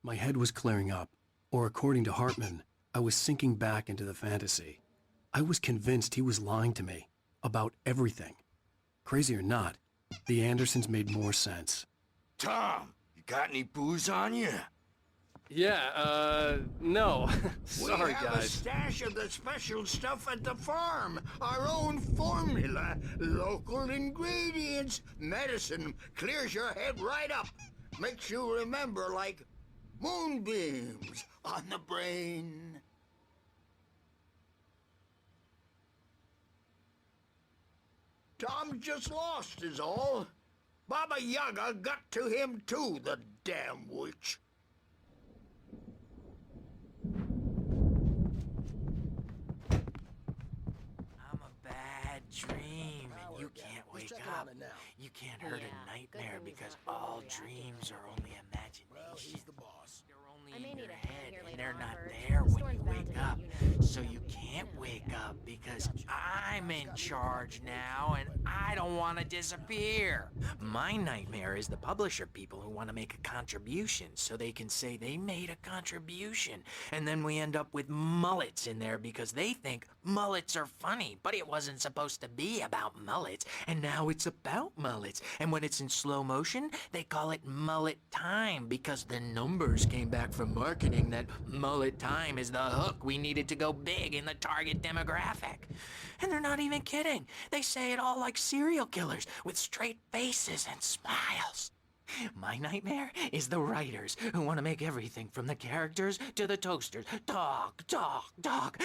My head was clearing up, or according to Hartman, I was sinking back into the fantasy. I was convinced he was lying to me about everything. Crazy or not, the Andersons made more sense. Tom, you got any booze on you? Yeah, no. Sorry, we have guys. a stash of the special stuff at the farm. Our own formula. Local ingredients. Medicine clears your head right up. Makes you remember like moonbeams on the brain. Tom just lost is all. Baba Yaga got to him too, the damn witch. I'm a bad dream, and you can't wake up. You can't hurt a nightmare because all dreams are only imagination. Well, he's the boss. They're only in your head, and they're not there when you wake up. So you can't wake up because I'm in charge now, and I don't want to disappear. My nightmare is the publisher people who want to make a contribution so they can say they made a contribution. And then we end up with mullets in there because they think mullets are funny, but it wasn't supposed to be about mullets, and now it's about mullets. And when it's in slow motion, they call it mullet time because the numbers came back from marketing that mullet time is the hook we needed to go big in the target demographic. And they're not even kidding. They say it all like serial killers with straight faces and smiles. My nightmare is the writers who want to make everything from the characters to the toasters talk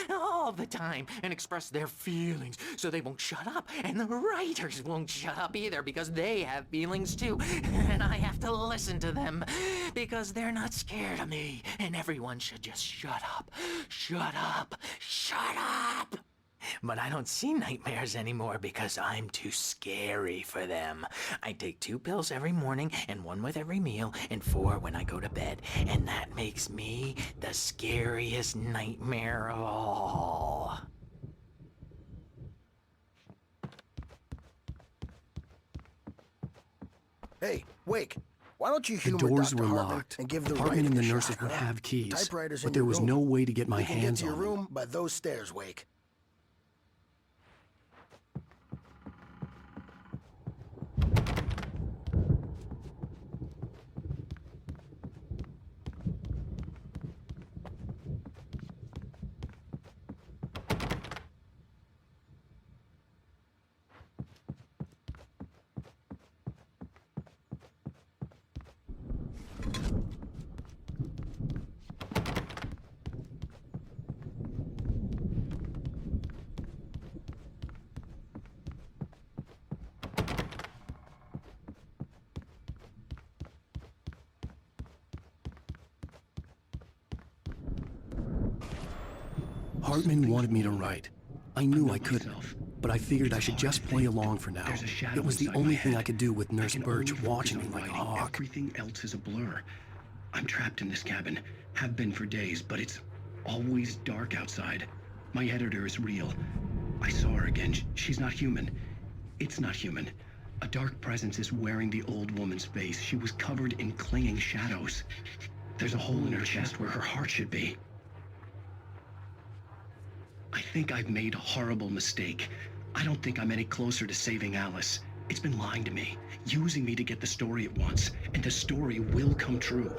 all the time and express their feelings so they won't shut up, and the writers won't shut up either because they have feelings too, and I have to listen to them because they're not scared of me, and everyone should just shut up. But I don't see nightmares anymore because I'm too scary for them. I take 2 pills every morning and 1 with every meal and 4 when I go to bed. And that makes me the scariest nightmare of all. Hey, Wake. Why don't you The humor doors Dr. were Hartman locked. and give the Hartman and the writing a nurses shot, would huh? have keys, Typewriters but in there your was room. no way to get my You can hands get to your on them. room by those stairs, Wake. Hartman wanted me to write. I knew I couldn't, but I figured I should just play along for now. It was the only thing I could do with Nurse Birch watching me like a hawk. Everything else is a blur. I'm trapped in this cabin, have been for days, but it's always dark outside. My editor is real. I saw her again. She's not human. It's not human. A dark presence is wearing the old woman's face. She was covered in clinging shadows. There's a hole in her chest where her heart should be. I think I've made a horrible mistake. I don't think I'm any closer to saving Alice. It's been lying to me, using me to get the story it wants, and the story will come true.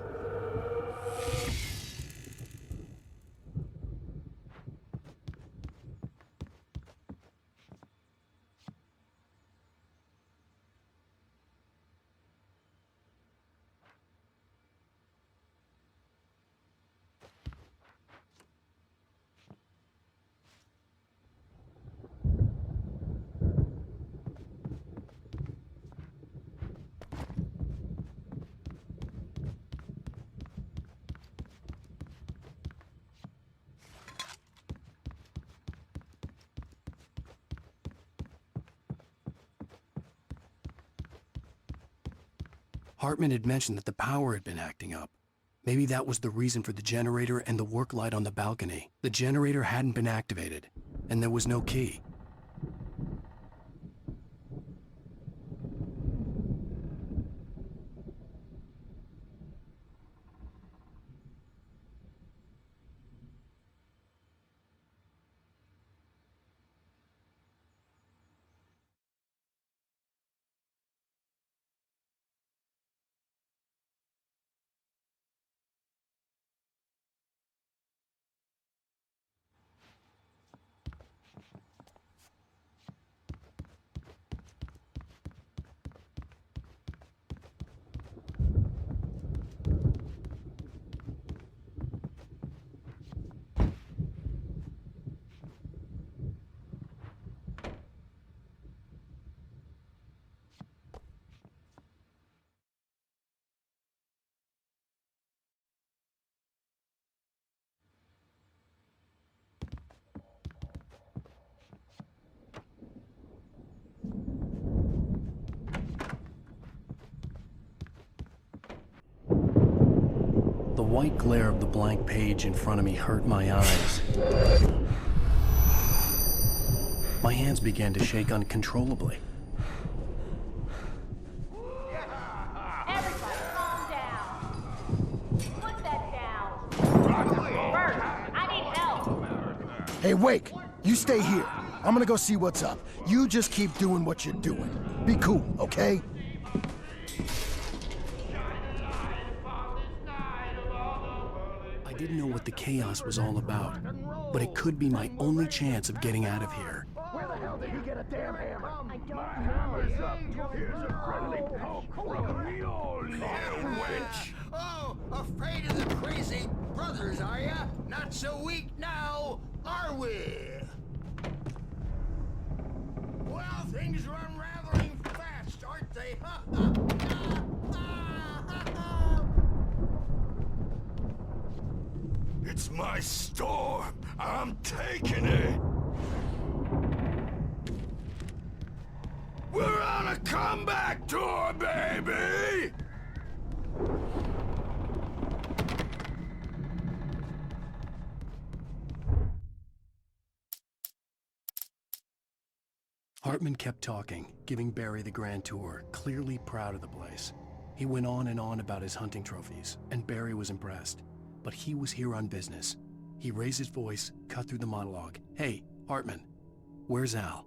Hartman had mentioned that the power had been acting up. Maybe that was the reason for the generator and the work light on the balcony. The generator hadn't been activated, and there was no key. white glare of the blank page in front of me hurt my eyes. My hands began to shake uncontrollably. Everybody calm down. Put that down. Bert, I need help. Hey, Wake, you stay here. I'm gonna go see what's up. You just keep doing what you're doing. Be cool, okay? I didn't know what the chaos was all about, but it could be my only chance of getting out of here. Where the hell did he get a damn hammer? I don't know. Here's a friendly poke from the old witch. Oh, afraid of the crazy brothers, are ya? Not so weak now, are we? Well, things are unraveling fast, aren't they? It's my storm. I'm taking it. We're on a comeback tour, baby! Hartman kept talking, giving Barry the grand tour, clearly proud of the place. He went on and on about his hunting trophies, and Barry was impressed. But he was here on business. He raised his voice, cut through the monologue. Hey, Hartman, where's Al?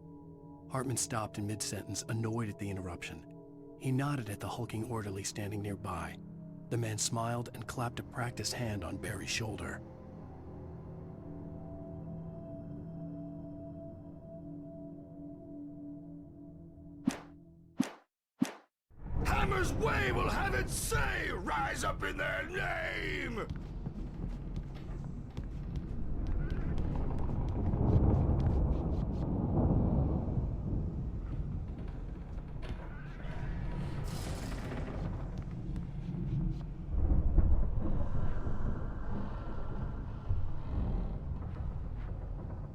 Hartman stopped in mid-sentence, annoyed at the interruption. He nodded at the hulking orderly standing nearby. The man smiled and clapped a practiced hand on Barry's shoulder. Hammer's Way will have its say! Rise up in their name!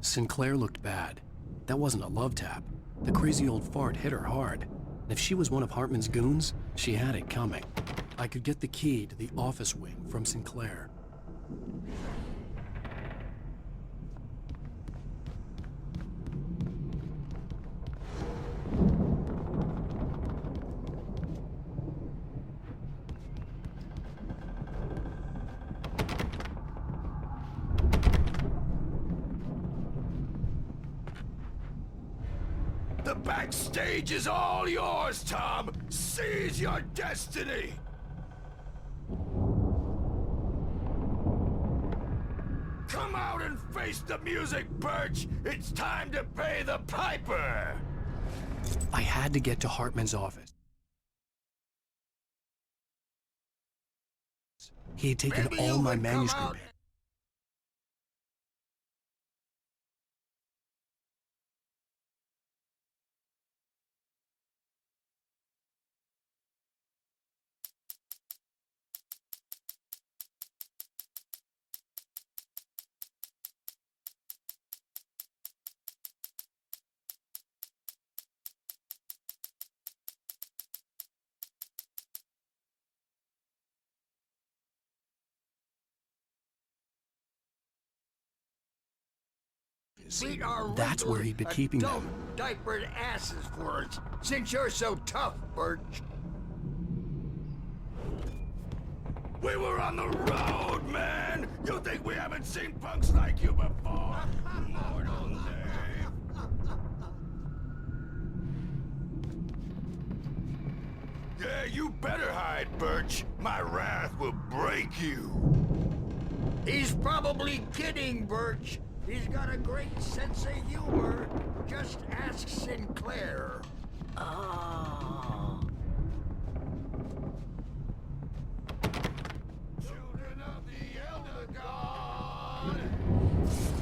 Sinclair looked bad. That wasn't a love tap. The crazy old fart hit her hard. And if she was one of Hartman's goons, she had it coming. I could get the key to the office wing from Sinclair. The backstage is all yours, Tom! Seize your destiny! Come out and face the music, Birch! It's time to pay the piper! I had to get to Hartman's office. He had taken Maybe all you my could come manuscript. out. Beat our That's where he'd been regular keeping adult them. diapered asses for us, since you're so tough, Birch. We were on the road, man! You think we haven't seen punks like you before? Mortal day. Yeah, you better hide, Birch. My wrath will break you. He's probably kidding, Birch. He's got a great sense of humor. Just ask Sinclair. Oh. Children of the Elder God,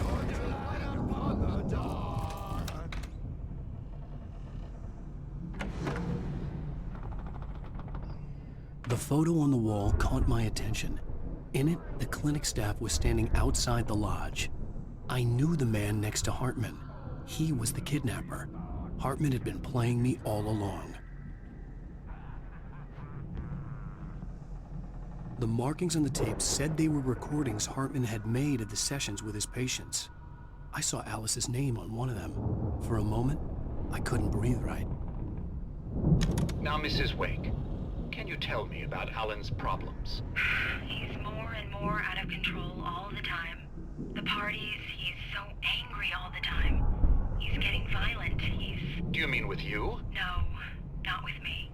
going to light upon the dawn. The photo on the wall caught my attention. In it, the clinic staff was standing outside the lodge. I knew the man next to Hartman. He was the kidnapper. Hartman had been playing me all along. The markings on the tape said they were recordings Hartman had made of the sessions with his patients. I saw Alice's name on one of them. For a moment, I couldn't breathe right. Now, Mrs. Wake, can you tell me about Alan's problems? He's more and more out of control all the time. The parties, he's so angry all the time. He's getting violent. Do you mean with you? No, not with me.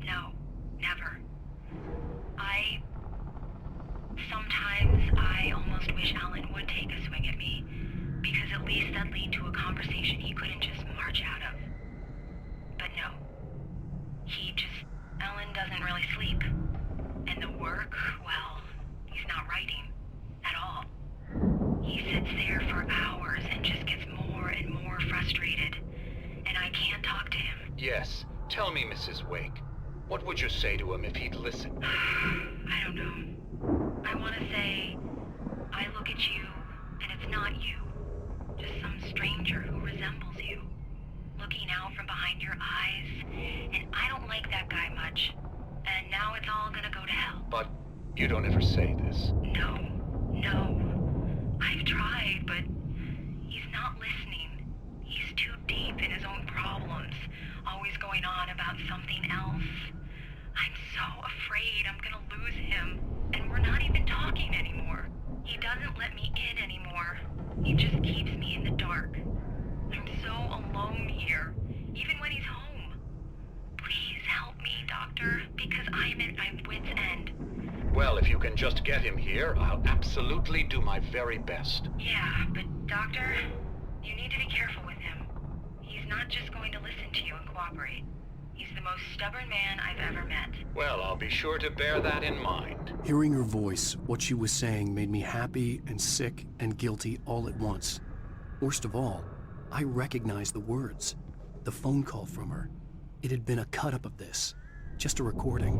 No, never. Sometimes I almost wish Alan would take a swing at me, because at least that'd lead to a conversation he couldn't just march out of. But no. Alan doesn't really sleep. And the work, well, he's not writing. At all. He sits there for hours and just gets more and more frustrated. And I can't talk to him. Yes. Tell me, Mrs. Wake. What would you say to him if he'd listen? I don't know. I want to say, I look at you, and it's not you. Just some stranger who resembles you. Looking out from behind your eyes, and I don't like that guy much. And now it's all gonna go to hell. But you don't ever say this. No. I've tried, but he's not listening. He's too deep in his own problems, always going on about something else. I'm so afraid I'm gonna lose him, and we're not even talking anymore. He doesn't let me in anymore. He just keeps me in the dark. I'm so alone here, even when he's home. Please help me, Doctor, because I'm at my wit's end. Well, if you can just get him here, I'll absolutely do my very best. Yeah, but Doctor, you need to be careful with him. He's not just going to listen to you and cooperate. He's the most stubborn man I've ever met. Well, I'll be sure to bear that in mind. Hearing her voice, what she was saying made me happy and sick and guilty all at once. Worst of all, I recognized the words. The phone call from her. It had been a cut-up of this. Just a recording.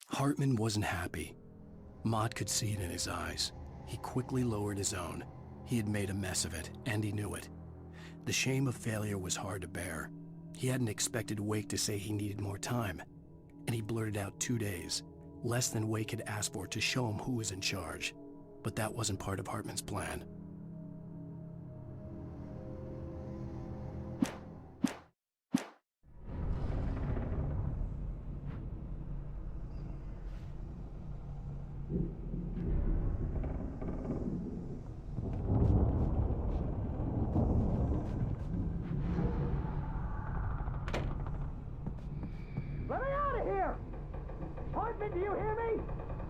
Hartman wasn't happy. Maude could see it in his eyes. He quickly lowered his own. He had made a mess of it, and he knew it. The shame of failure was hard to bear. He hadn't expected Wake to say he needed more time, and he blurted out 2 days, less than Wake had asked for to show him who was in charge. But that wasn't part of Hartman's plan. Let me out of here! Hartman, do you hear me?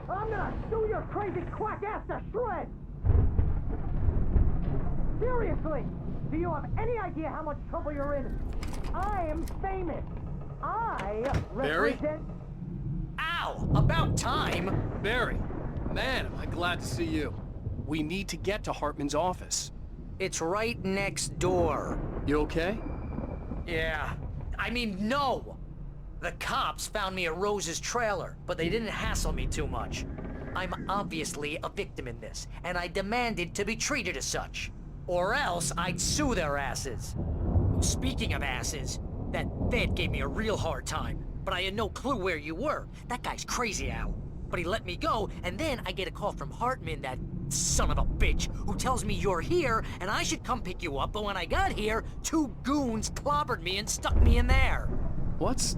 I'm gonna chew your crazy quack ass to shreds! Seriously, do you have any idea how much trouble you're in? I am famous. I Barry? represent... Ow! About time! Barry, man, am I glad to see you. We need to get to Hartman's office. It's right next door. You okay? Yeah. I mean, no! The cops found me at Rose's trailer, but they didn't hassle me too much. I'm obviously a victim in this, and I demanded to be treated as such. Or else I'd sue their asses. Speaking of asses, that Fed gave me a real hard time, but I had no clue where you were. That guy's crazy, Al. But he let me go, and then I get a call from Hartman, that son of a bitch, who tells me you're here, and I should come pick you up, but when I got here, 2 goons clobbered me and stuck me in there. What's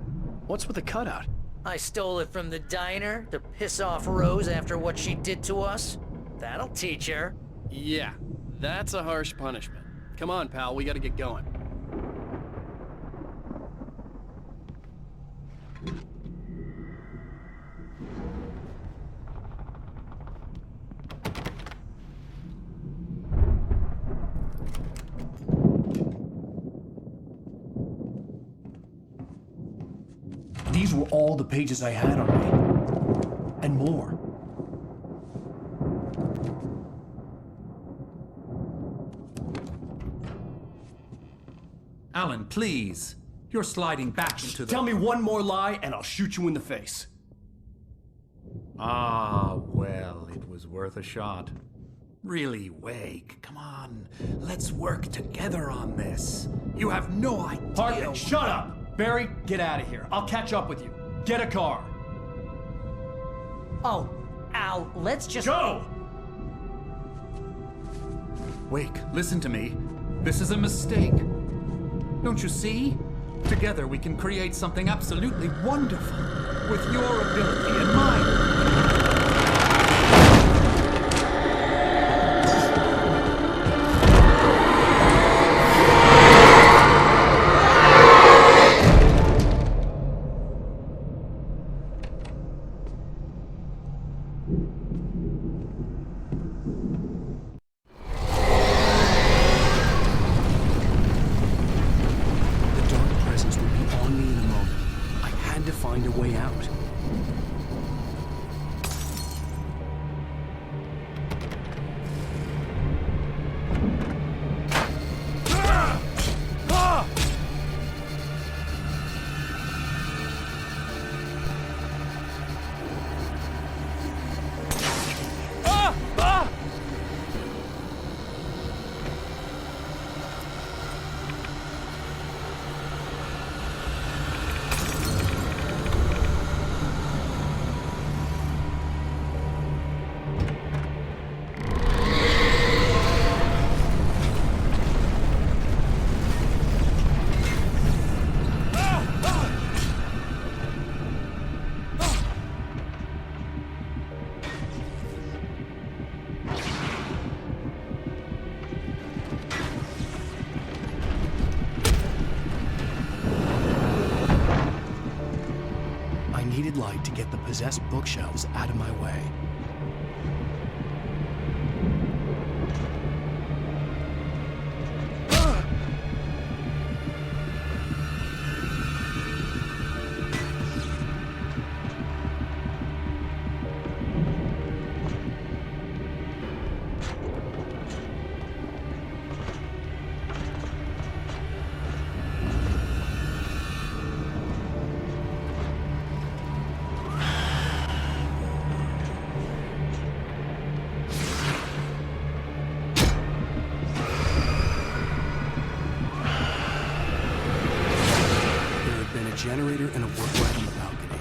with the cutout? I stole it from the diner to piss off Rose after what she did to us. That'll teach her. Yeah, that's a harsh punishment. Come on, pal, we gotta get going. These were all the pages I had on me. And more. Alan, please. You're sliding back into the... Tell me one more lie and I'll shoot you in the face. Ah, well, it was worth a shot. Really, Wake, come on. Let's work together on this. You have no idea. Hartman, shut up! Barry, get out of here. I'll catch up with you. Get a car. Oh, Al, let's just... Joe! Wake, listen to me. This is a mistake. Don't you see? Together we can create something absolutely wonderful. With your ability and mine. The dark presence would be on me in a moment. I had to find a way out. I needed light to get the possessed bookshelves out of my way. Generator and a work light on the balcony.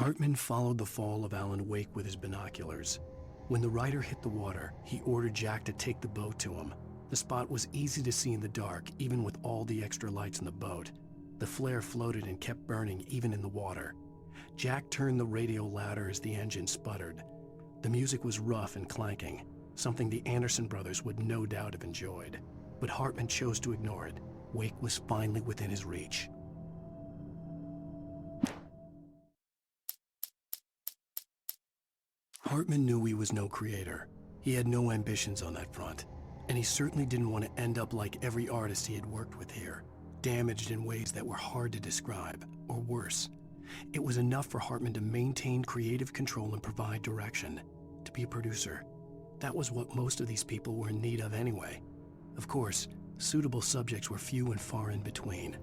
Hartman followed the fall of Alan Wake with his binoculars. When the rider hit the water, he ordered Jack to take the boat to him. The spot was easy to see in the dark, even with all the extra lights in the boat. The flare floated and kept burning even in the water. Jack turned the radio louder as the engine sputtered. The music was rough and clanking, something the Anderson brothers would no doubt have enjoyed. But Hartman chose to ignore it. Wake was finally within his reach. Hartman knew he was no creator. He had no ambitions on that front. And he certainly didn't want to end up like every artist he had worked with here, damaged in ways that were hard to describe, or worse. It was enough for Hartman to maintain creative control and provide direction, to be a producer. That was what most of these people were in need of anyway. Of course, suitable subjects were few and far in between.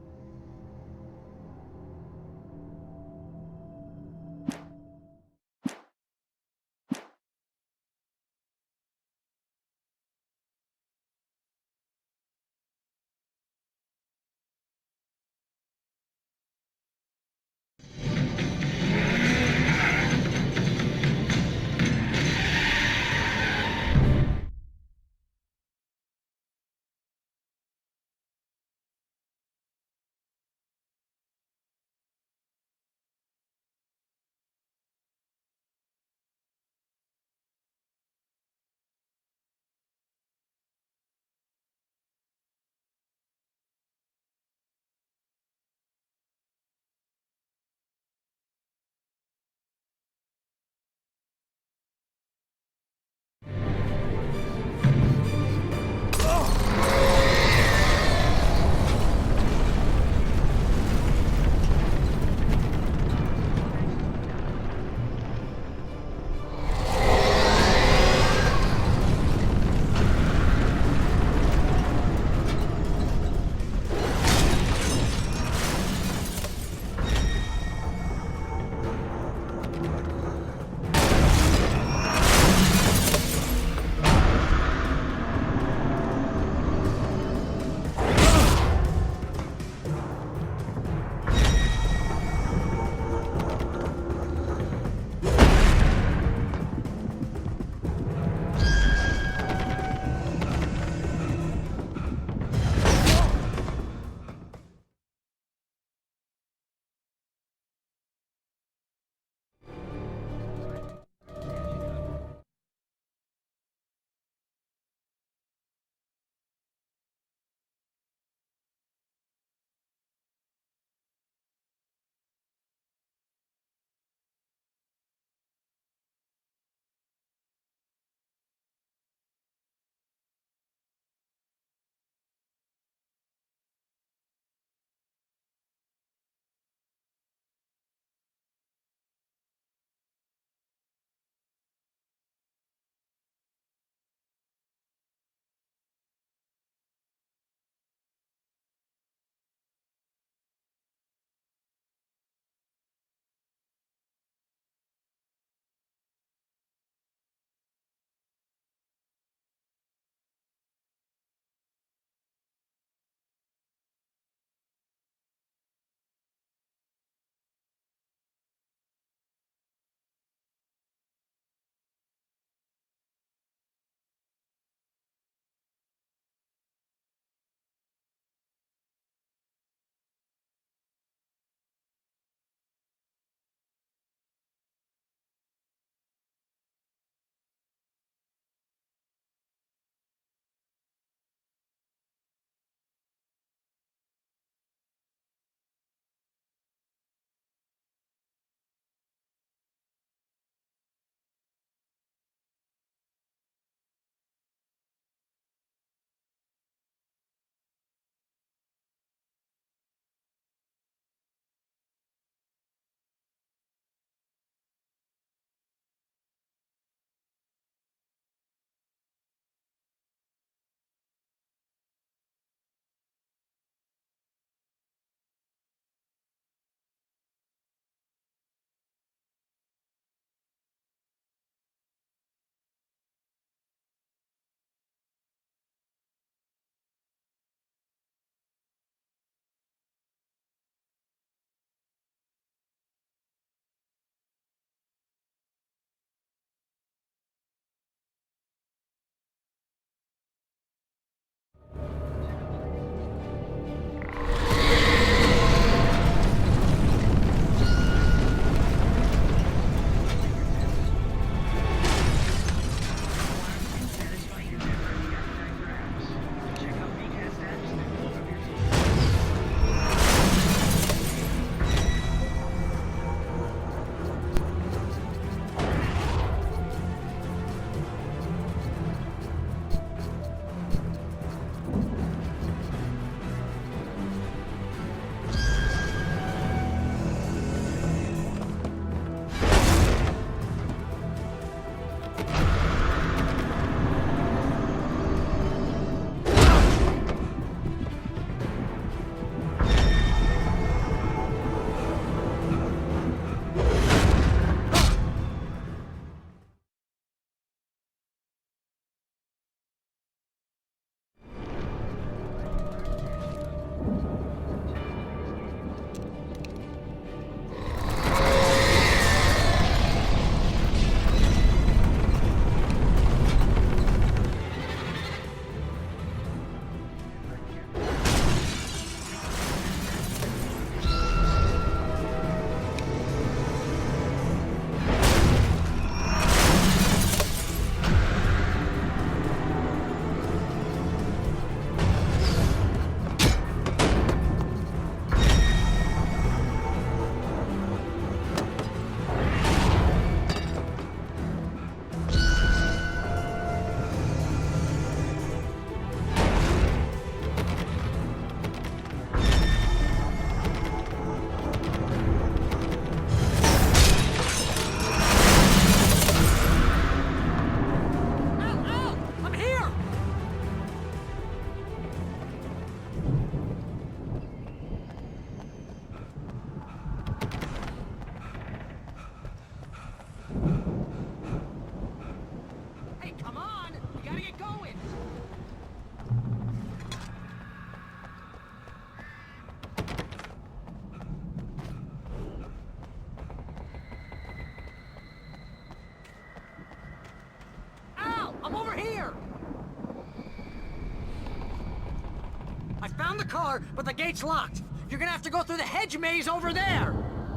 found the car, but the gate's locked. You're gonna have to go through the hedge maze over there.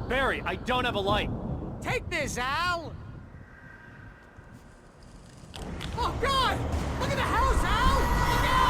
Barry, I don't have a light. Take this, Al. Oh, God! Look at the house, Al! Look out!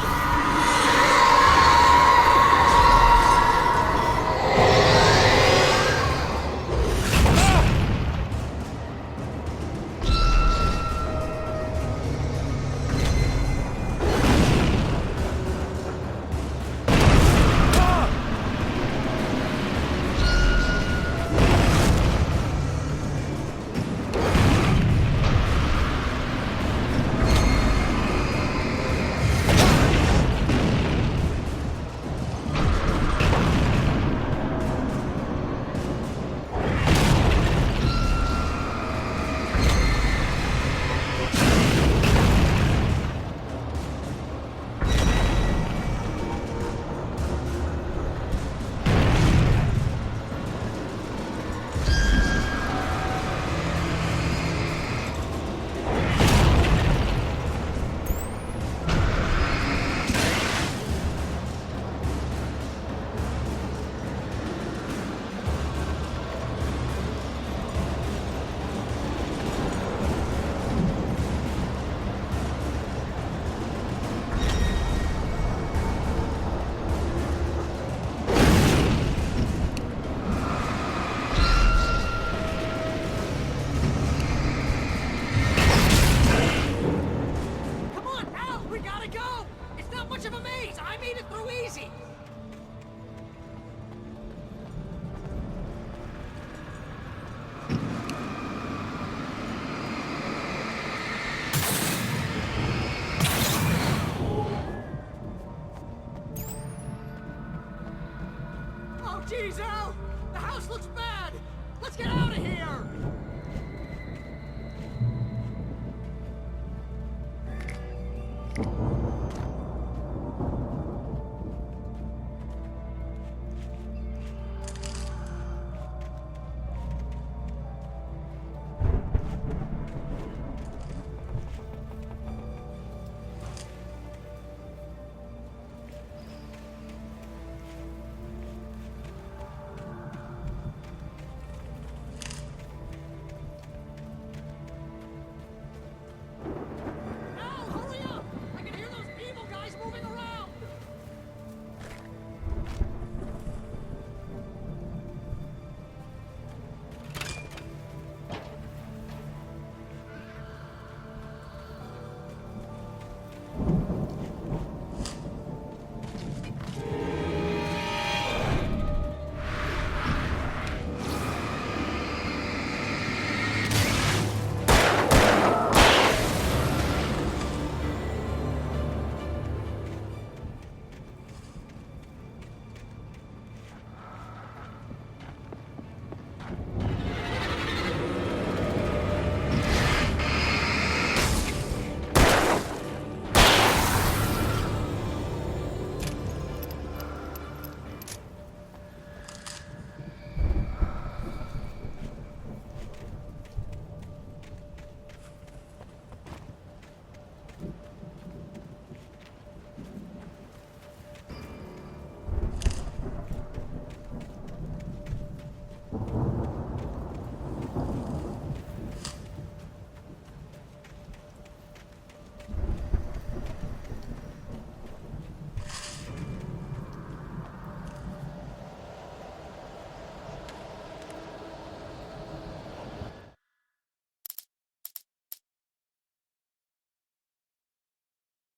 Jeez, Al! The house looks bad! Let's get out of here!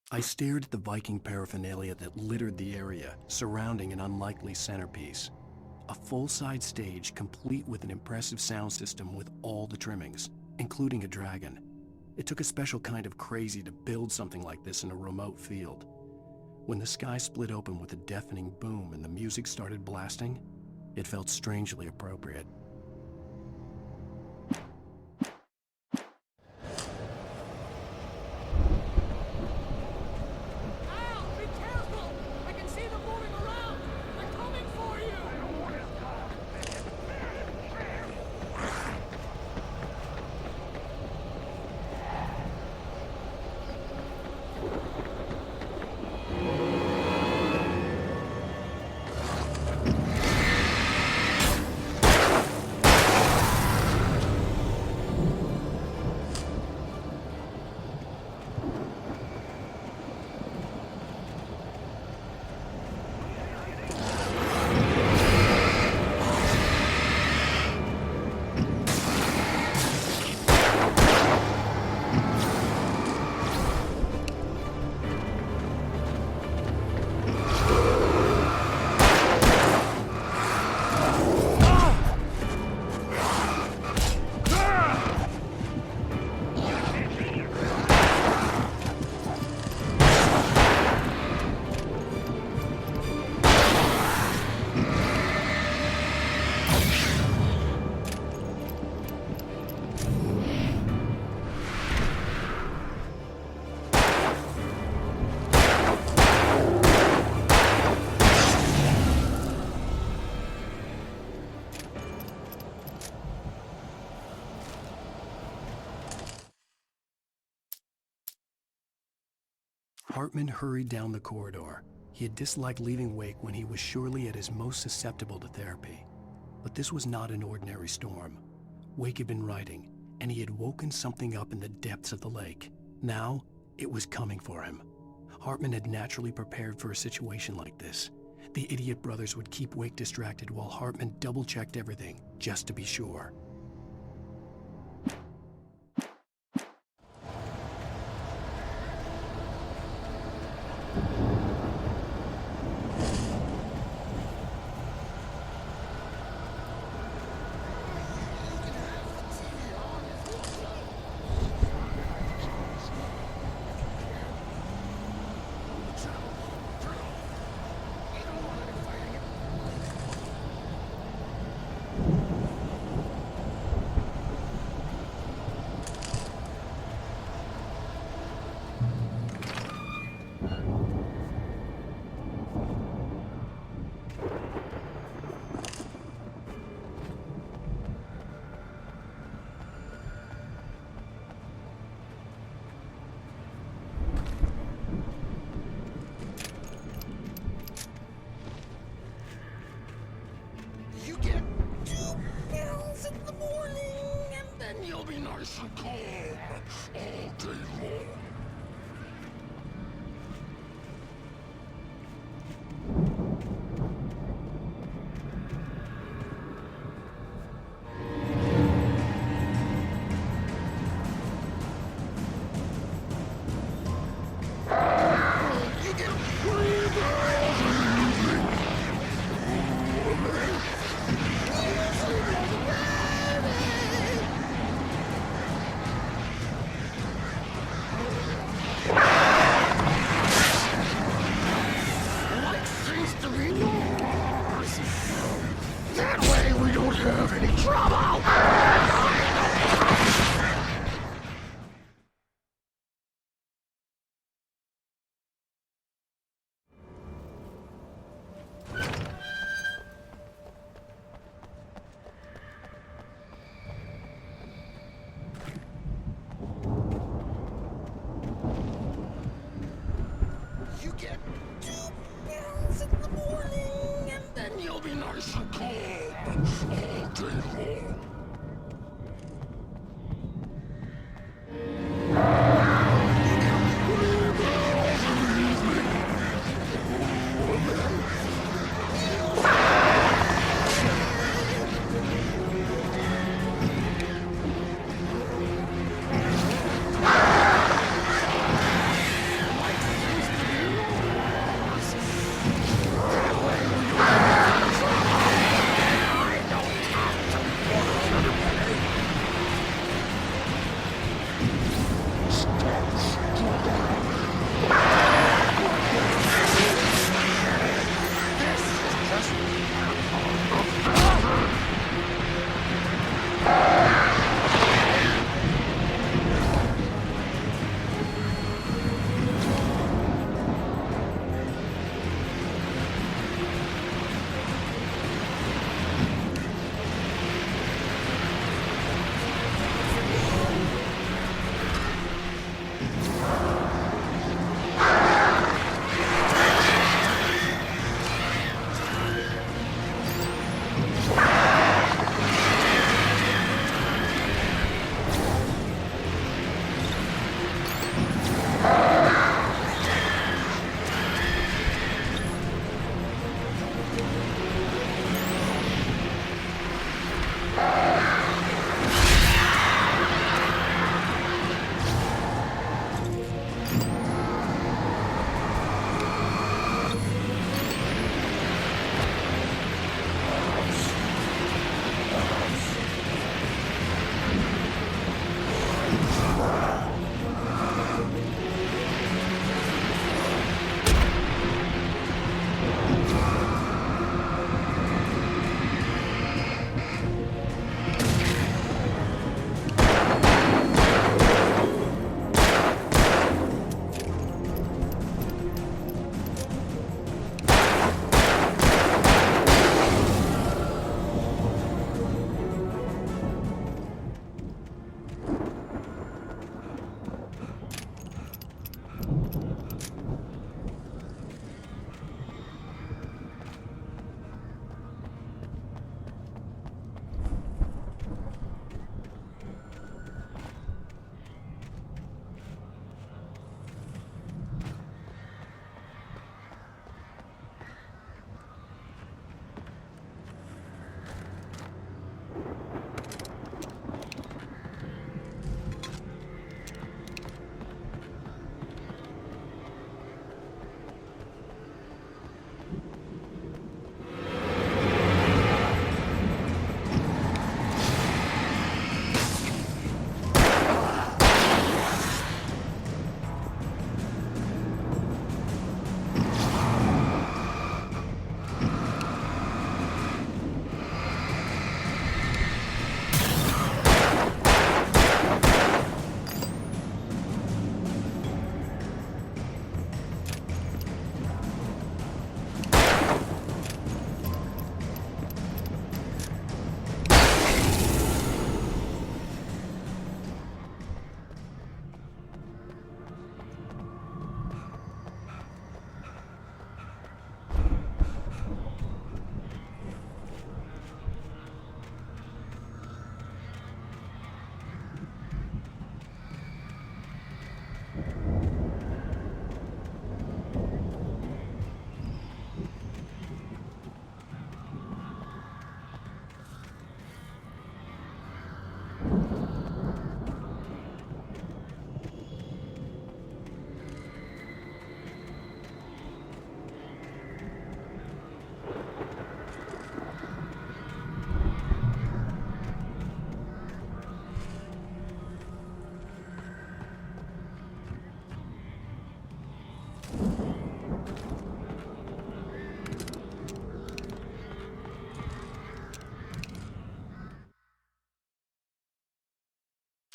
I stared at the Viking paraphernalia that littered the area, surrounding an unlikely centerpiece. A full-size stage complete with an impressive sound system with all the trimmings, including a dragon. It took a special kind of crazy to build something like this in a remote field. When the sky split open with a deafening boom and the music started blasting, it felt strangely appropriate. Hartman hurried down the corridor. He had disliked leaving Wake when he was surely at his most susceptible to therapy. But this was not an ordinary storm. Wake had been writing, and he had woken something up in the depths of the lake. Now, it was coming for him. Hartman had naturally prepared for a situation like this. The idiot brothers would keep Wake distracted while Hartman double-checked everything, just to be sure.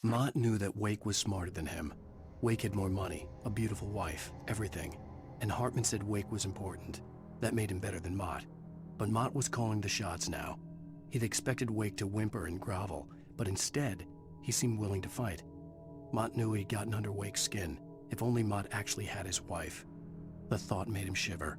Mott knew that Wake was smarter than him. Wake had more money, a beautiful wife, everything. And Hartman said Wake was important. That made him better than Mott. But Mott was calling the shots now. He'd expected Wake to whimper and grovel, but instead, he seemed willing to fight. Mott knew he'd gotten under Wake's skin. If only Mott actually had his wife. The thought made him shiver.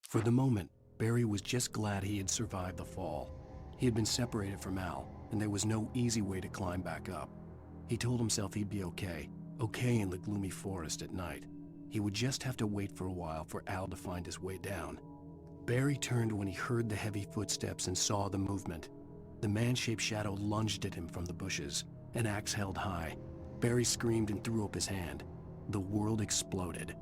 For the moment, Barry was just glad he had survived the fall. He had been separated from Al, and there was no easy way to climb back up. He told himself he'd be okay in the gloomy forest at night. He would just have to wait for a while for Al to find his way down. Barry turned when he heard the heavy footsteps and saw the movement. The man-shaped shadow lunged at him from the bushes, an axe held high. Barry screamed and threw up his hand. The world exploded.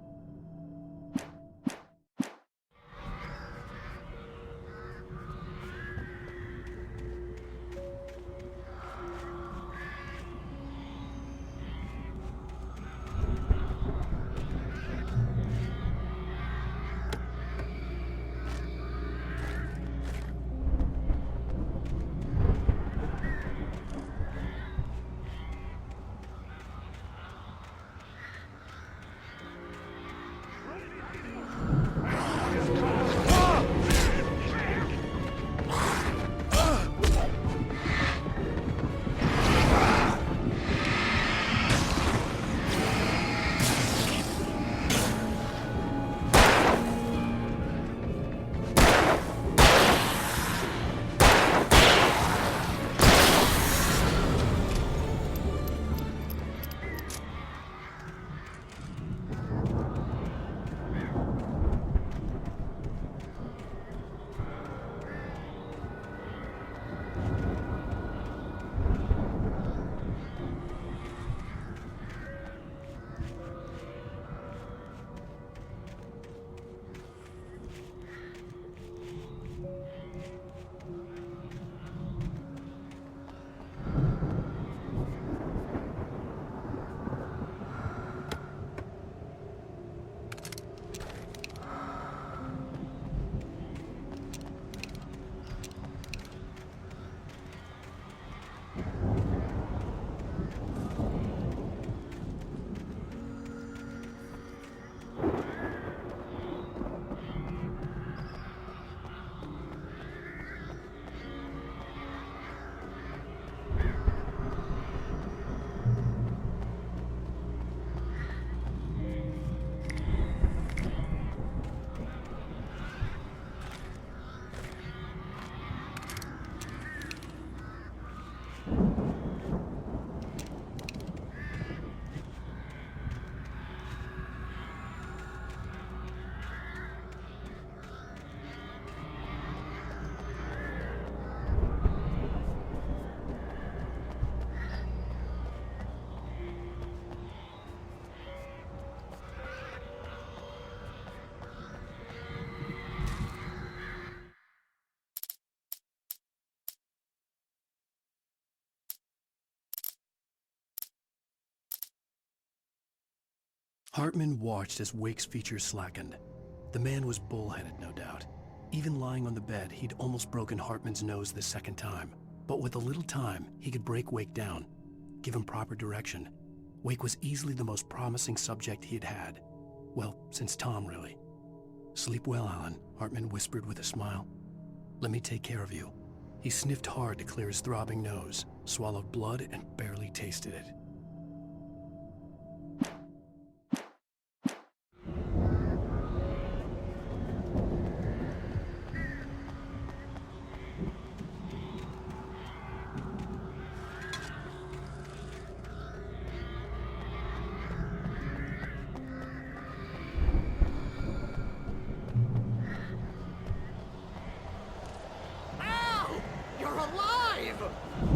Hartman watched as Wake's features slackened. The man was bullheaded, no doubt. Even lying on the bed, he'd almost broken Hartman's nose the second time. But with a little time, he could break Wake down, give him proper direction. Wake was easily the most promising subject he had had. Well, since Tom, really. "Sleep well, Alan," Hartman whispered with a smile. "Let me take care of you." He sniffed hard to clear his throbbing nose, swallowed blood, and barely tasted it.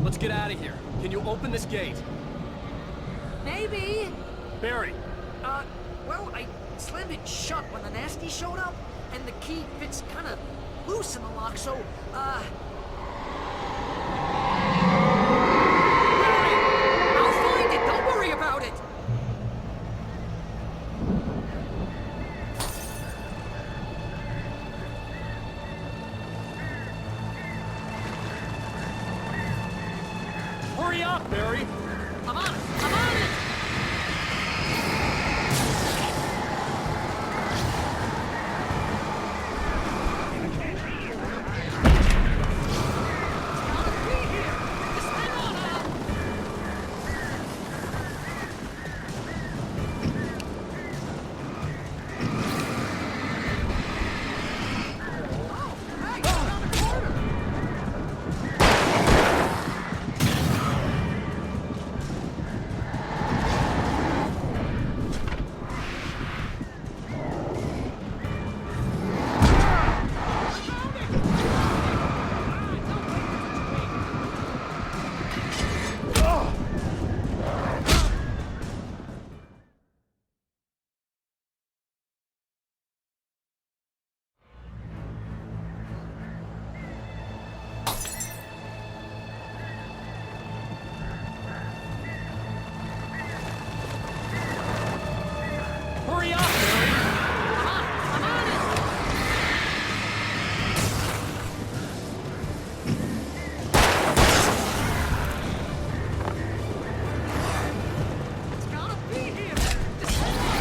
Let's get out of here. Can you open this gate? Maybe. Barry. Well, I slammed it shut when the nasty showed up, and the key fits kind of loose in the lock, so, Barry, I'll find it. Don't worry about it. Hurry up, Barry! I'm on it! I'm on it! Hurry up, Barry! I'm on it! It's gotta be here! Just hang on!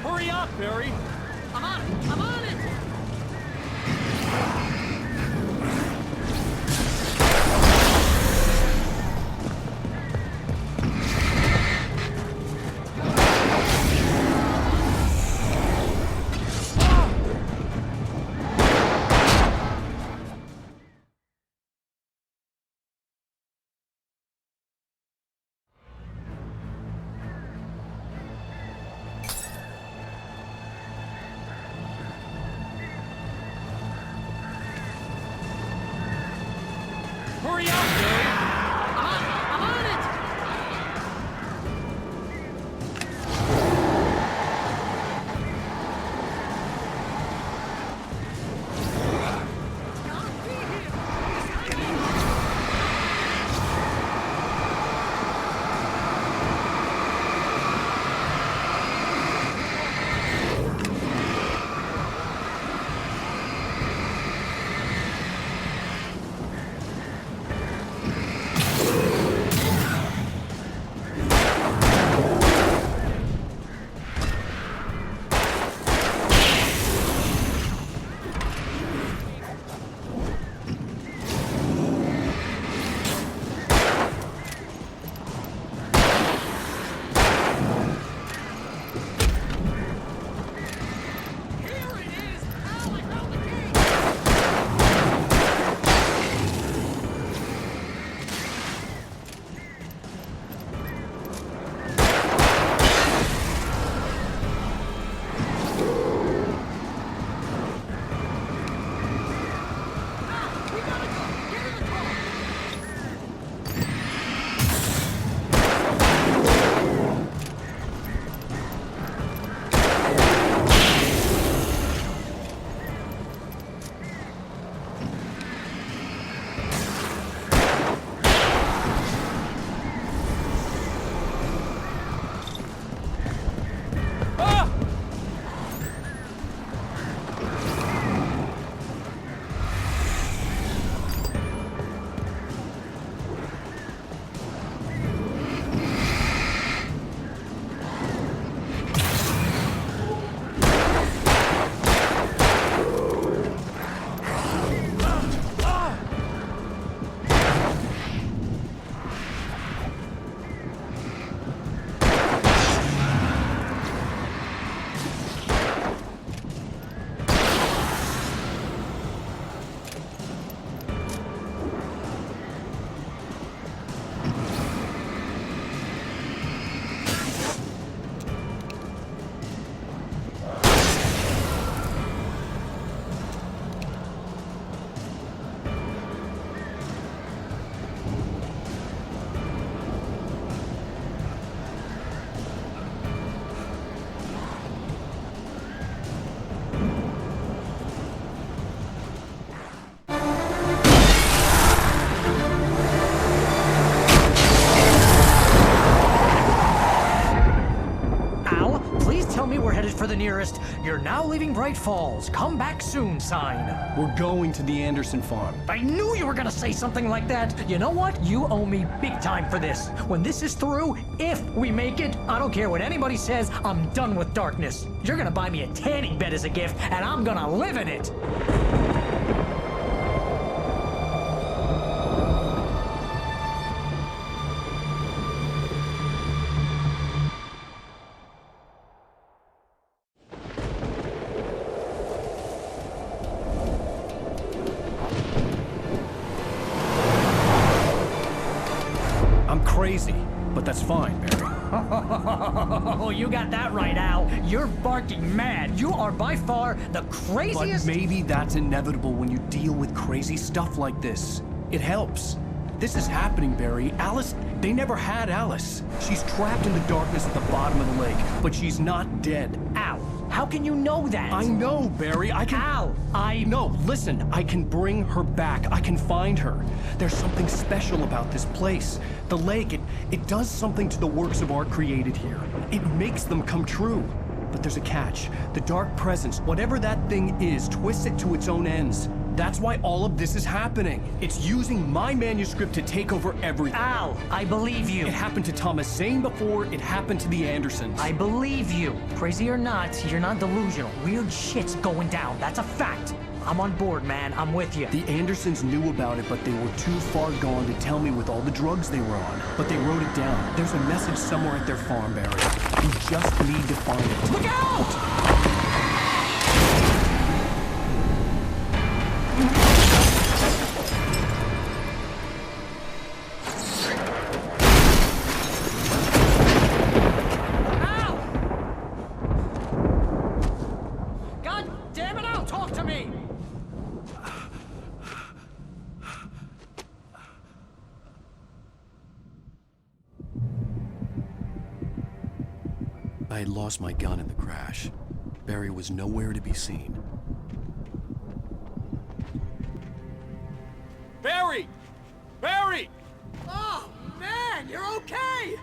Hurry up, Barry! I'm on it! I'm on it! the nearest "You're now leaving Bright Falls. Come back soon" sign. We're going to the Anderson farm. I knew you were gonna say something like that. You know what? You owe me big time for this. When this is through, if we make it, I don't care what anybody says, I'm done with darkness. You're gonna buy me a tanning bed as a gift, and I'm gonna live in it. I'm crazy, but that's fine, Barry. Oh, you got that right, Al. You're barking mad. You are by far the But craziest... maybe that's inevitable when you deal with crazy stuff like this. It helps. This is happening, Barry. Alice, they never had Alice. She's trapped in the darkness at the bottom of the lake, but she's not dead. Al, how can you know that? I know, Barry. I can... Al, No, listen. I can bring her back. I can find her. There's something special about this place. The lake, it does something to the works of art created here. It makes them come true. But there's a catch. The dark presence, whatever that thing is, twists it to its own ends. That's why all of this is happening. It's using my manuscript to take over everything. Al, I believe you. It happened to Thomas Zane before it happened to the Andersons. I believe you. Crazy or not, you're not delusional. Weird shit's going down. That's a fact. I'm on board, man. I'm with you. The Andersons knew about it, but they were too far gone to tell me with all the drugs they were on. But they wrote it down. There's a message somewhere at their farm, Barry. We just need to find it. Look out! I had lost my gun in the crash. Barry was nowhere to be seen. Barry! Barry! Oh, man, you're okay!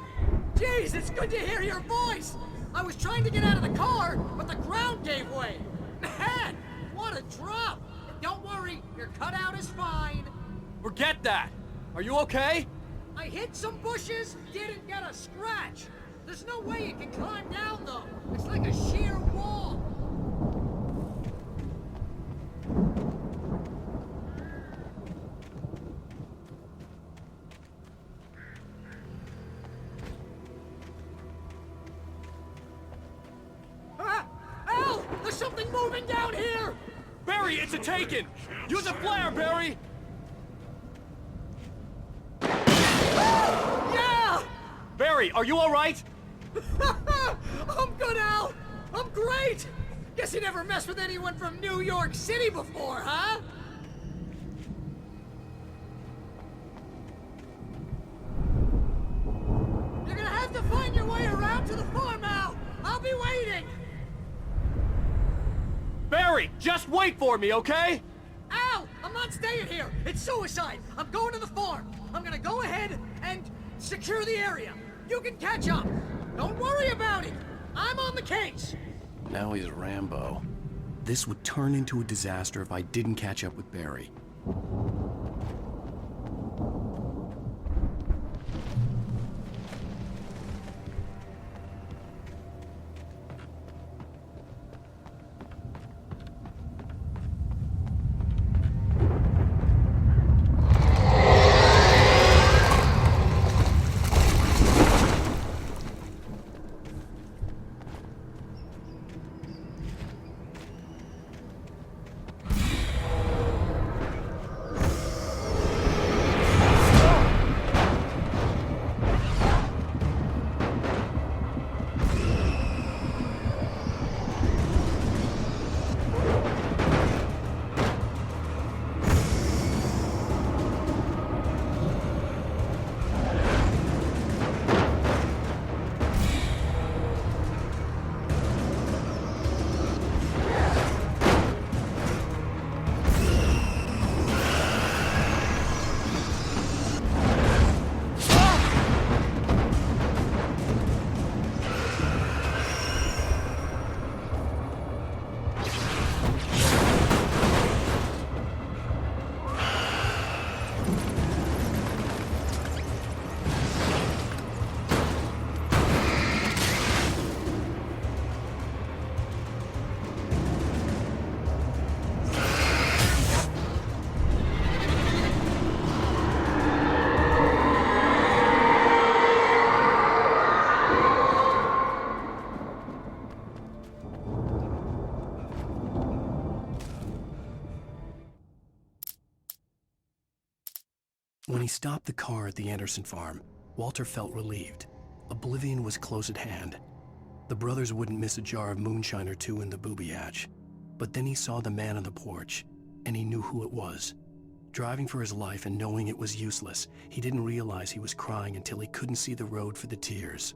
Jeez, it's good to hear your voice! I was trying to get out of the car, but the ground gave way! Man, what a drop! Don't worry, your cutout is fine. Forget that! Are you okay? I hit some bushes, didn't get a scratch. There's no way you can climb down, though. It's like a sheer wall. Ah! Al! There's something moving down here! Barry, it's a taken! Use a flare, Barry! Yeah! Barry, are you alright? I'm good, Al! I'm great! Guess you never messed with anyone from New York City before, huh? You're gonna have to find your way around to the farm, Al! I'll be waiting! Barry, just wait for me, okay? Al! I'm not staying here! It's suicide! I'm going to the farm! I'm gonna go ahead and secure the area! You can catch up! Don't worry about it! I'm on the case! Now he's Rambo. This would turn into a disaster if I didn't catch up with Barry. When he stopped the car at the Anderson farm, Walter felt relieved. Oblivion was close at hand. The brothers wouldn't miss a jar of moonshine or two in the booby hatch. But then he saw the man on the porch, and he knew who it was. Driving for his life and knowing it was useless, he didn't realize he was crying until he couldn't see the road for the tears.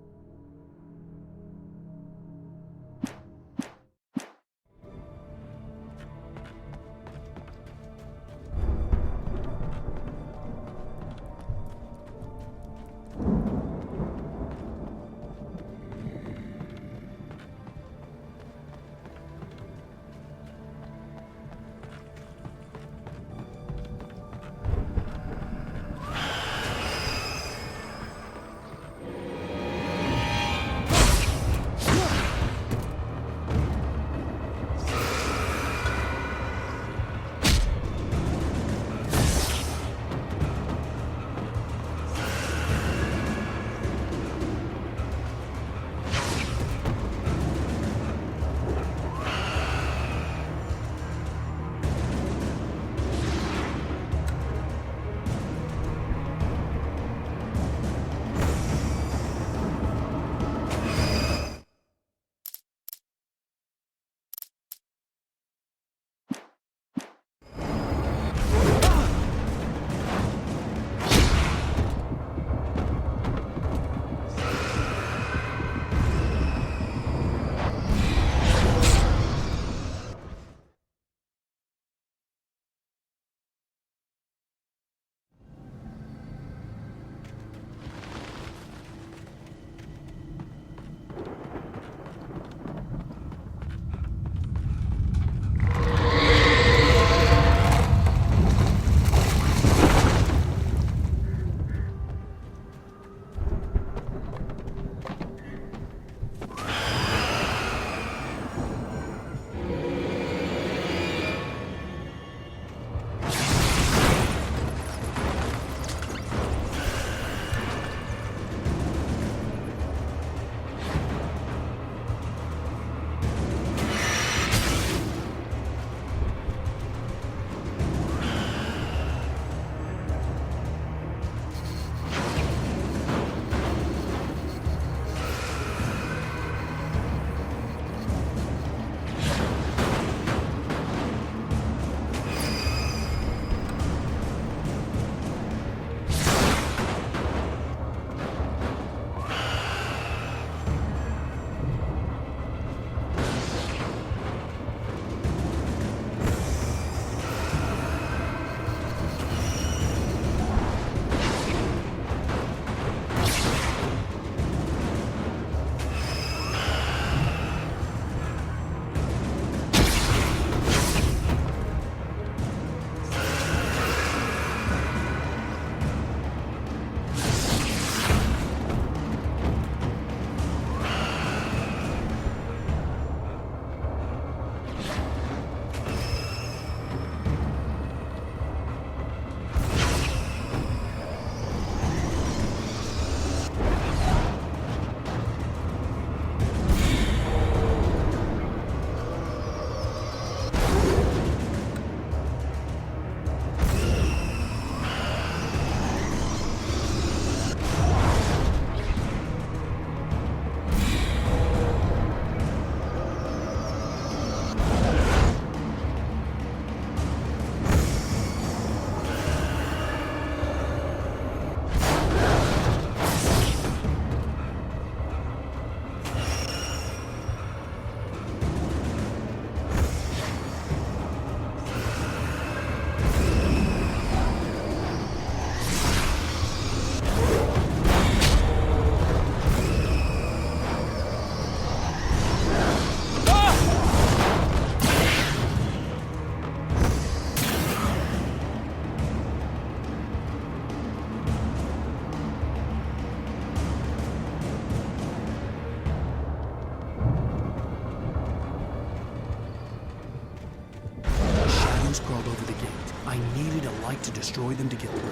crawled over the gate. I needed a light to destroy them to get through.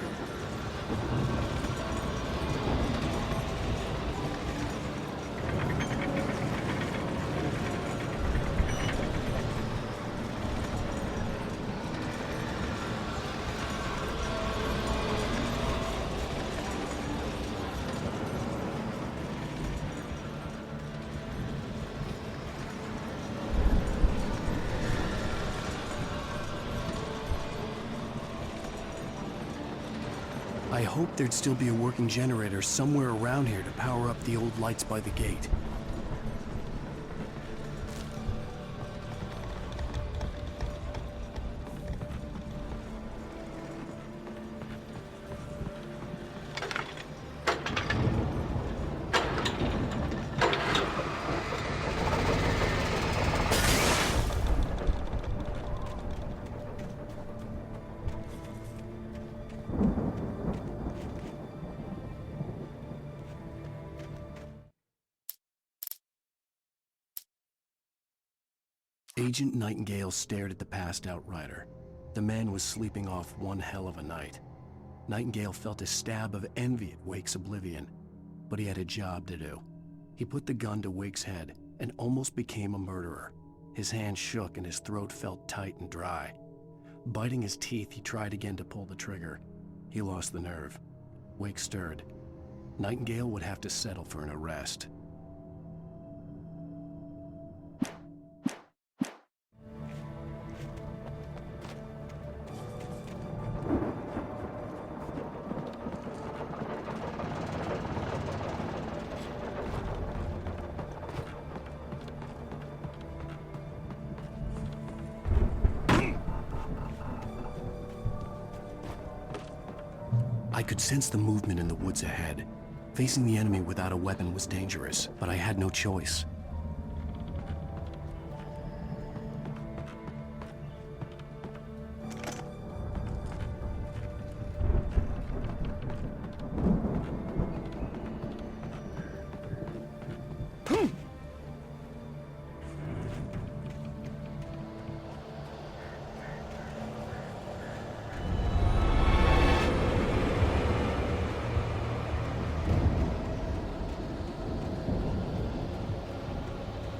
I hoped there'd still be a working generator somewhere around here to power up the old lights by the gate. Agent Nightingale stared at the passed-out rider. The man was sleeping off one hell of a night. Nightingale felt a stab of envy at Wake's oblivion, but he had a job to do. He put the gun to Wake's head and almost became a murderer. His hand shook and his throat felt tight and dry. Biting his teeth, he tried again to pull the trigger. He lost the nerve. Wake stirred. Nightingale would have to settle for an arrest. I could sense the movement in the woods ahead. Facing the enemy without a weapon was dangerous, but I had no choice.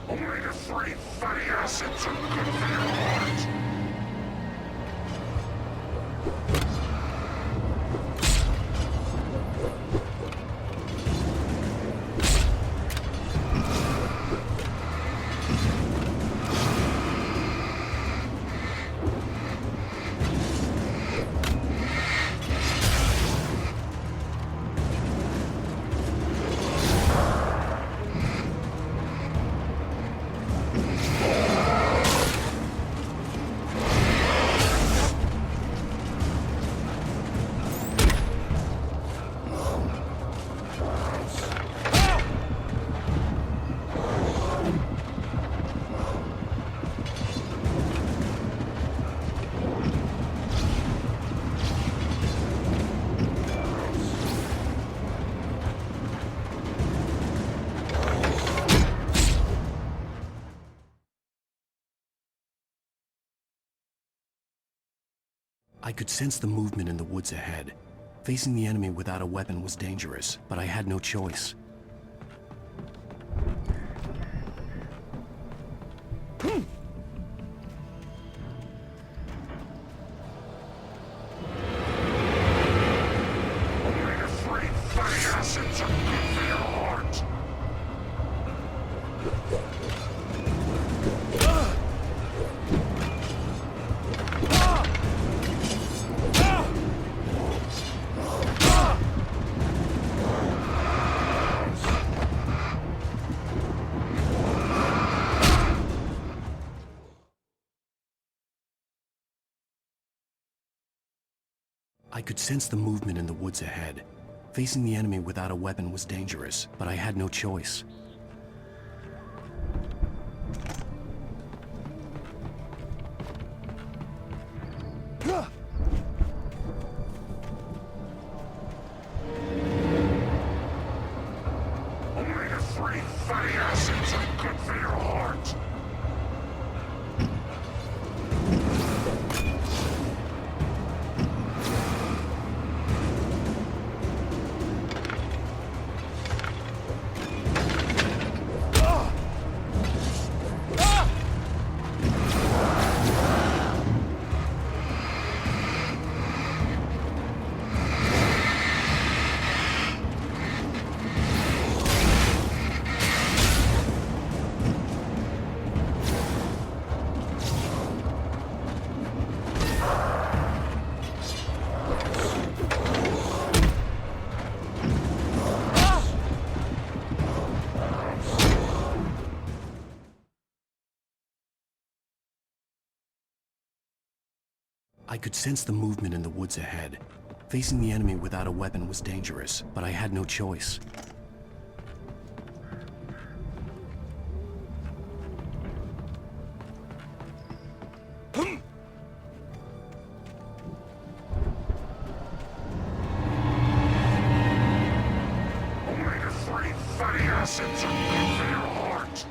Omega-3 fatty acids are good for your heart. I could sense the movement in the woods ahead. Facing the enemy without a weapon was dangerous, but I had no choice. Omega-3 fatty acids are good for your heart. I could sense the movement in the woods ahead. Facing the enemy without a weapon was dangerous, but I had no choice. Omega-3 fatty acids are good for your heart. I could sense the movement in the woods ahead. Facing the enemy without a weapon was dangerous, but I had no choice. Only the three fatty acids are good for your heart.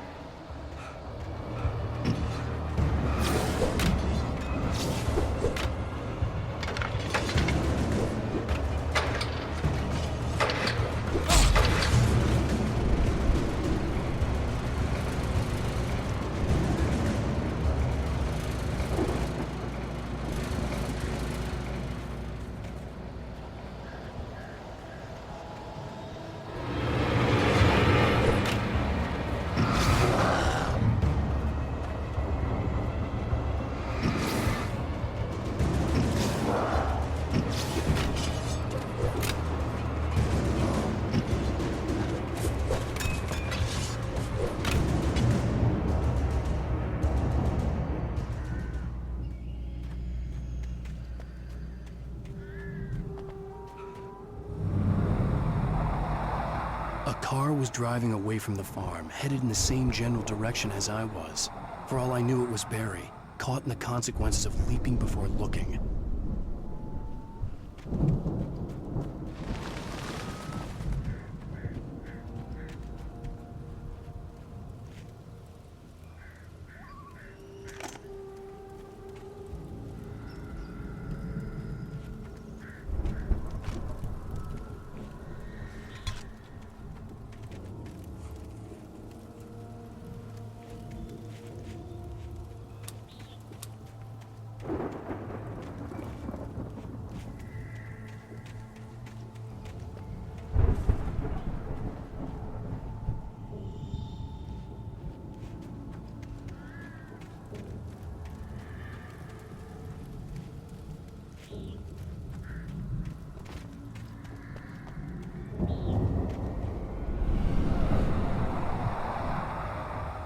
A car was driving away from the farm, headed in the same general direction as I was. For all I knew, it was Barry, caught in the consequences of leaping before looking.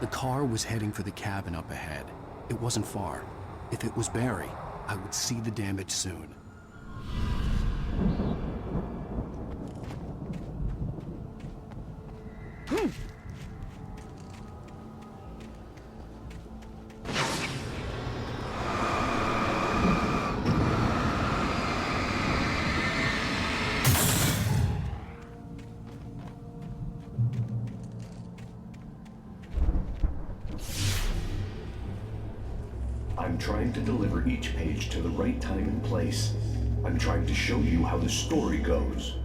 The car was heading for the cabin up ahead. It wasn't far. If it was Barry, I would see the damage soon. I'm trying to deliver each page to the right time and place. I'm trying to show you how the story goes.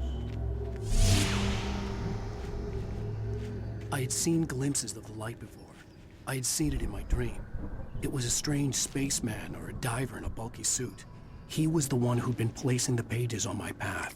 I had seen glimpses of the light before. I had seen it in my dream. It was a strange spaceman or a diver in a bulky suit. He was the one who'd been placing the pages on my path.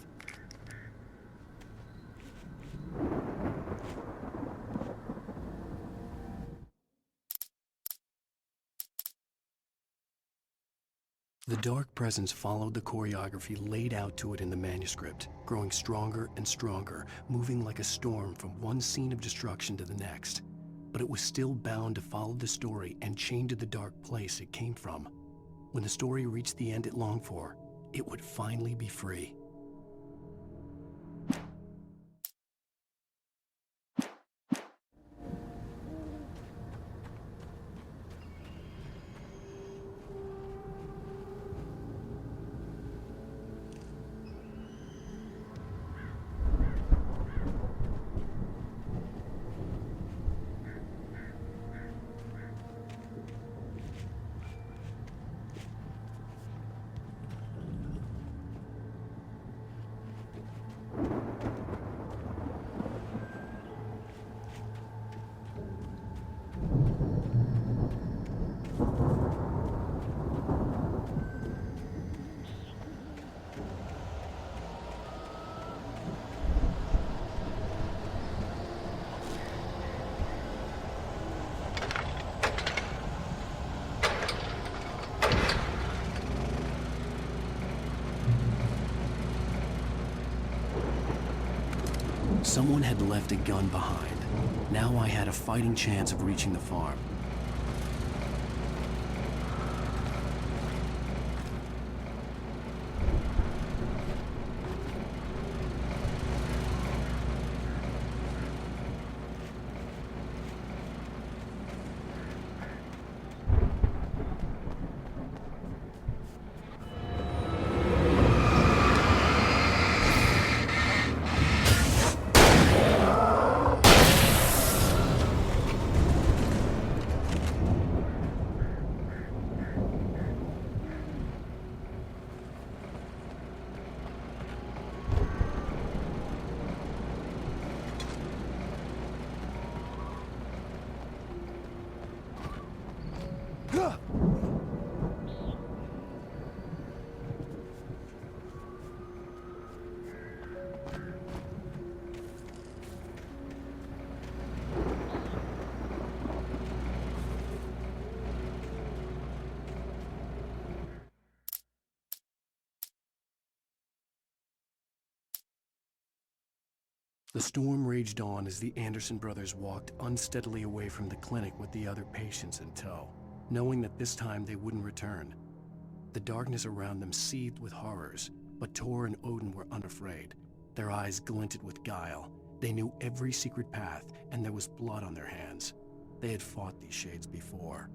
The dark presence followed the choreography laid out to it in the manuscript, growing stronger and stronger, moving like a storm from one scene of destruction to the next. But it was still bound to follow the story and chain to the dark place it came from. When the story reached the end it longed for, it would finally be free. Someone had left a gun behind. Now I had a fighting chance of reaching the farm. The storm raged on as the Anderson brothers walked unsteadily away from the clinic with the other patients in tow, knowing that this time they wouldn't return. The darkness around them seethed with horrors, but Tor and Odin were unafraid. Their eyes glinted with guile. They knew every secret path, and there was blood on their hands. They had fought these shades before.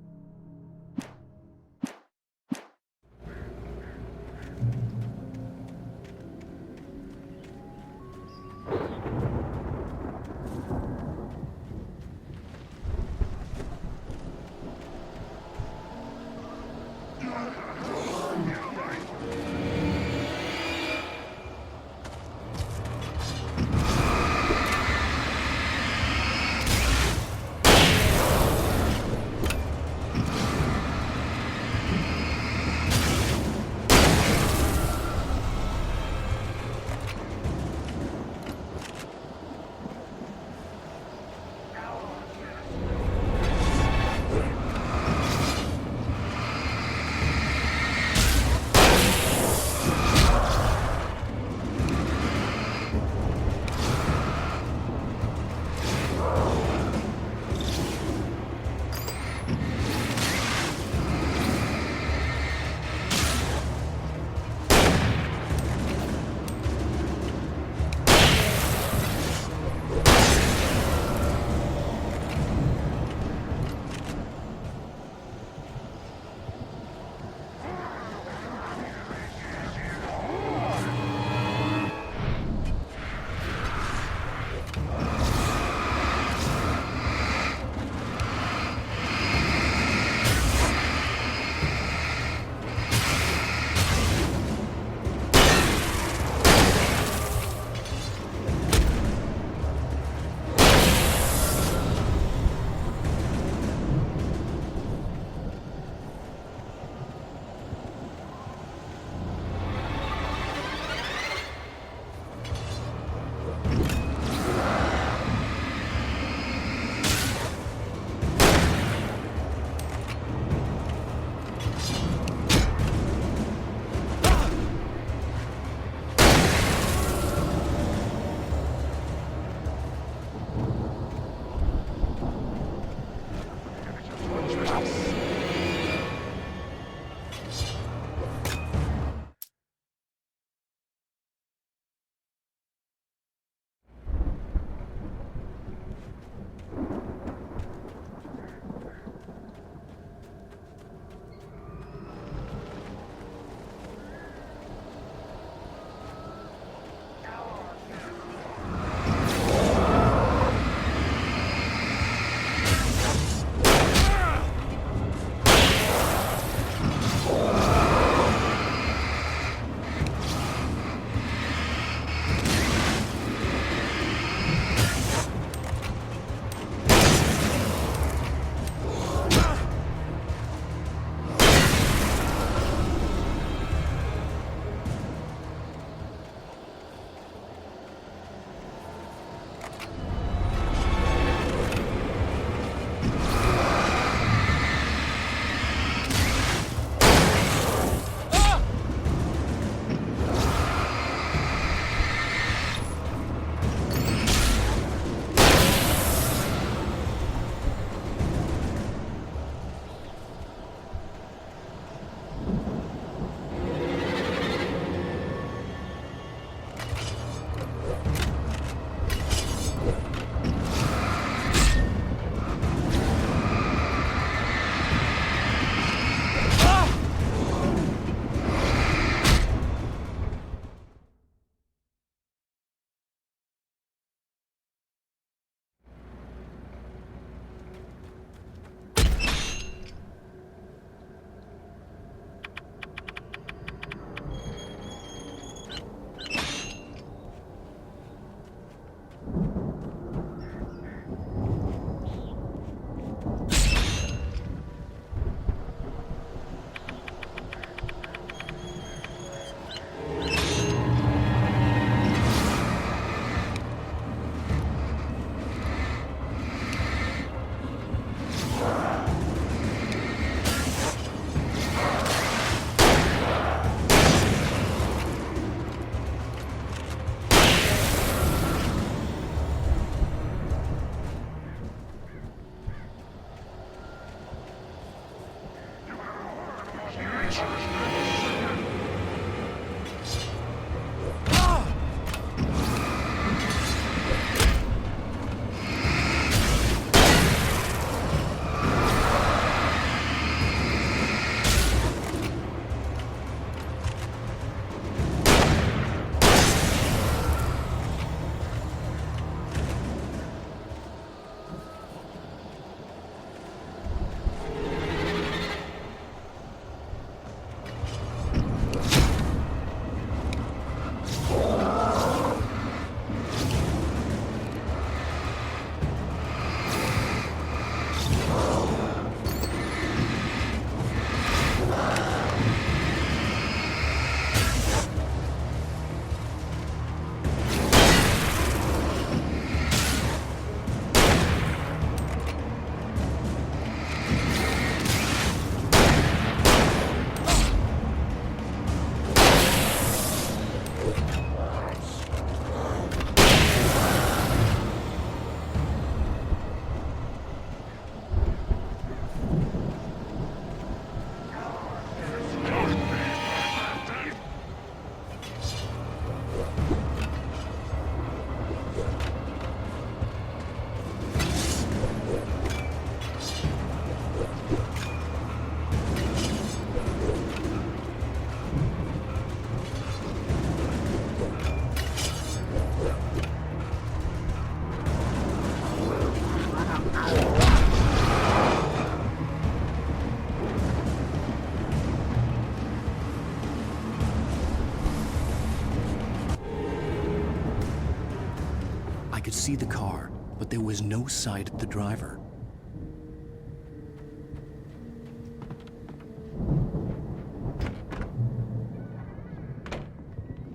see the car, but there was no sight of the driver.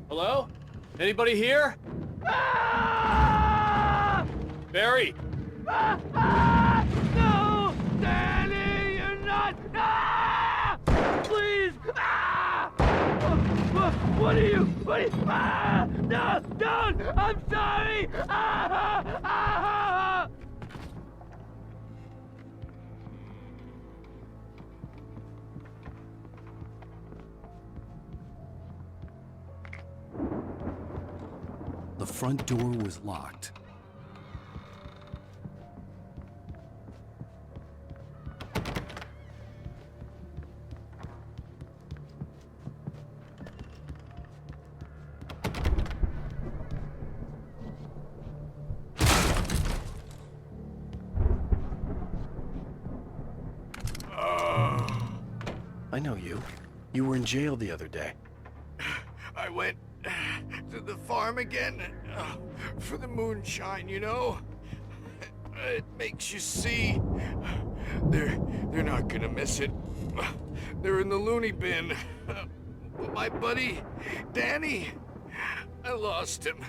Hello? Anybody here? Barry! No! Danny, you're not! Please! What are you? No! Don't! I'm sorry! The front door was locked. I know you. You were in jail the other day. I went to the farm again for the moonshine, you know? It makes you see. They're not gonna miss it. They're in the loony bin. My buddy, Danny, I lost him.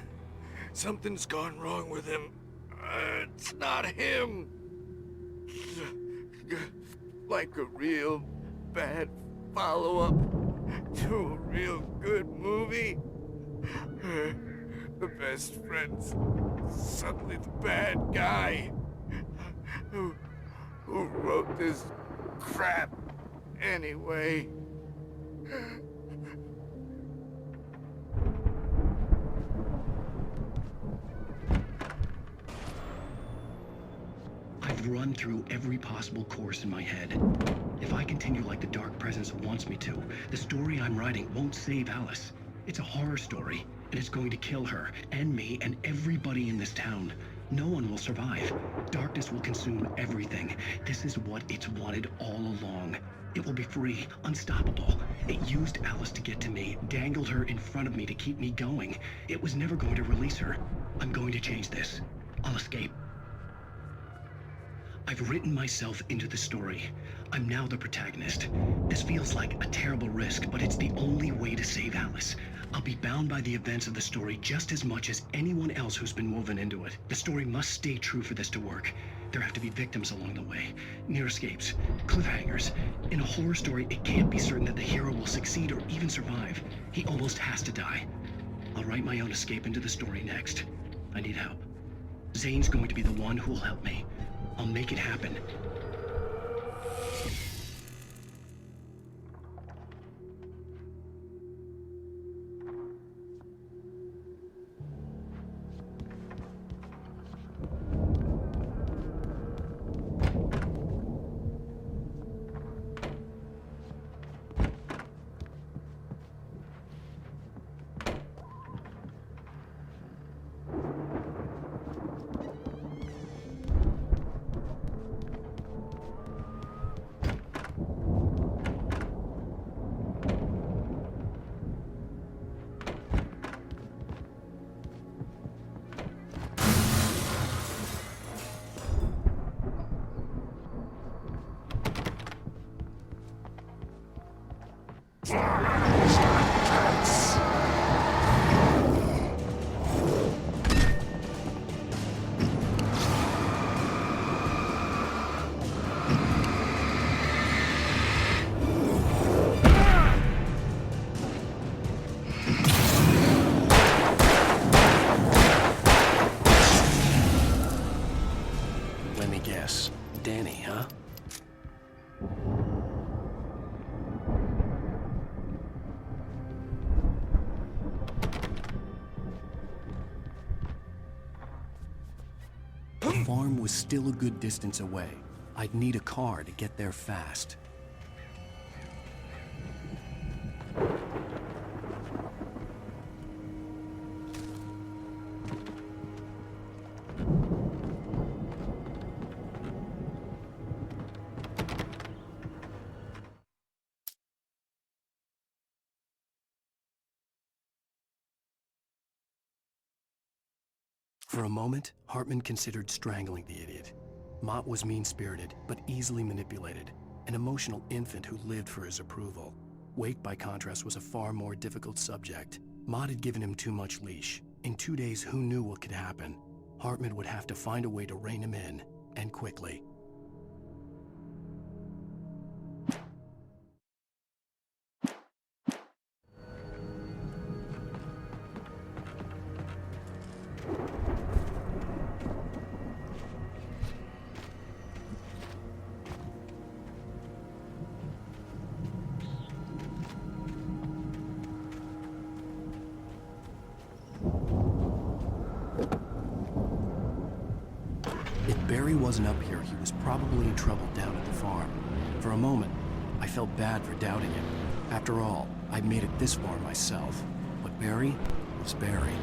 Something's gone wrong with him. It's not him. Like a real bad follow-up to a real good movie. The best friend's suddenly the bad guy. Who wrote this crap anyway? I've run through every possible course in my head. If I continue like the Dark Presence wants me to, the story I'm writing won't save Alice. It's a horror story, and it's going to kill her, and me, and everybody in this town. No one will survive. Darkness will consume everything. This is what it's wanted all along. It will be free, unstoppable. It used Alice to get to me, dangled her in front of me to keep me going. It was never going to release her. I'm going to change this. I'll escape. I've written myself into the story. I'm now the protagonist. This feels like a terrible risk, but it's the only way to save Alice. I'll be bound by the events of the story just as much as anyone else who's been woven into it. The story must stay true for this to work. There have to be victims along the way, near escapes, cliffhangers. In a horror story, it can't be certain that the hero will succeed or even survive. He almost has to die. I'll write my own escape into the story next. I need help. Zane's going to be the one who will help me. I'll make it happen. Let me guess. Danny, huh? The farm was still a good distance away. I'd need a car to get there fast. For a moment, Hartman considered strangling the idiot. Mott was mean-spirited, but easily manipulated, an emotional infant who lived for his approval. Wake, by contrast, was a far more difficult subject. Mott had given him too much leash. In 2 days, who knew what could happen? Hartman would have to find a way to rein him in, and quickly. If Barry wasn't up here, he was probably in trouble down at the farm. For a moment, I felt bad for doubting him. After all, I'd made it this far myself. But Barry was Barry.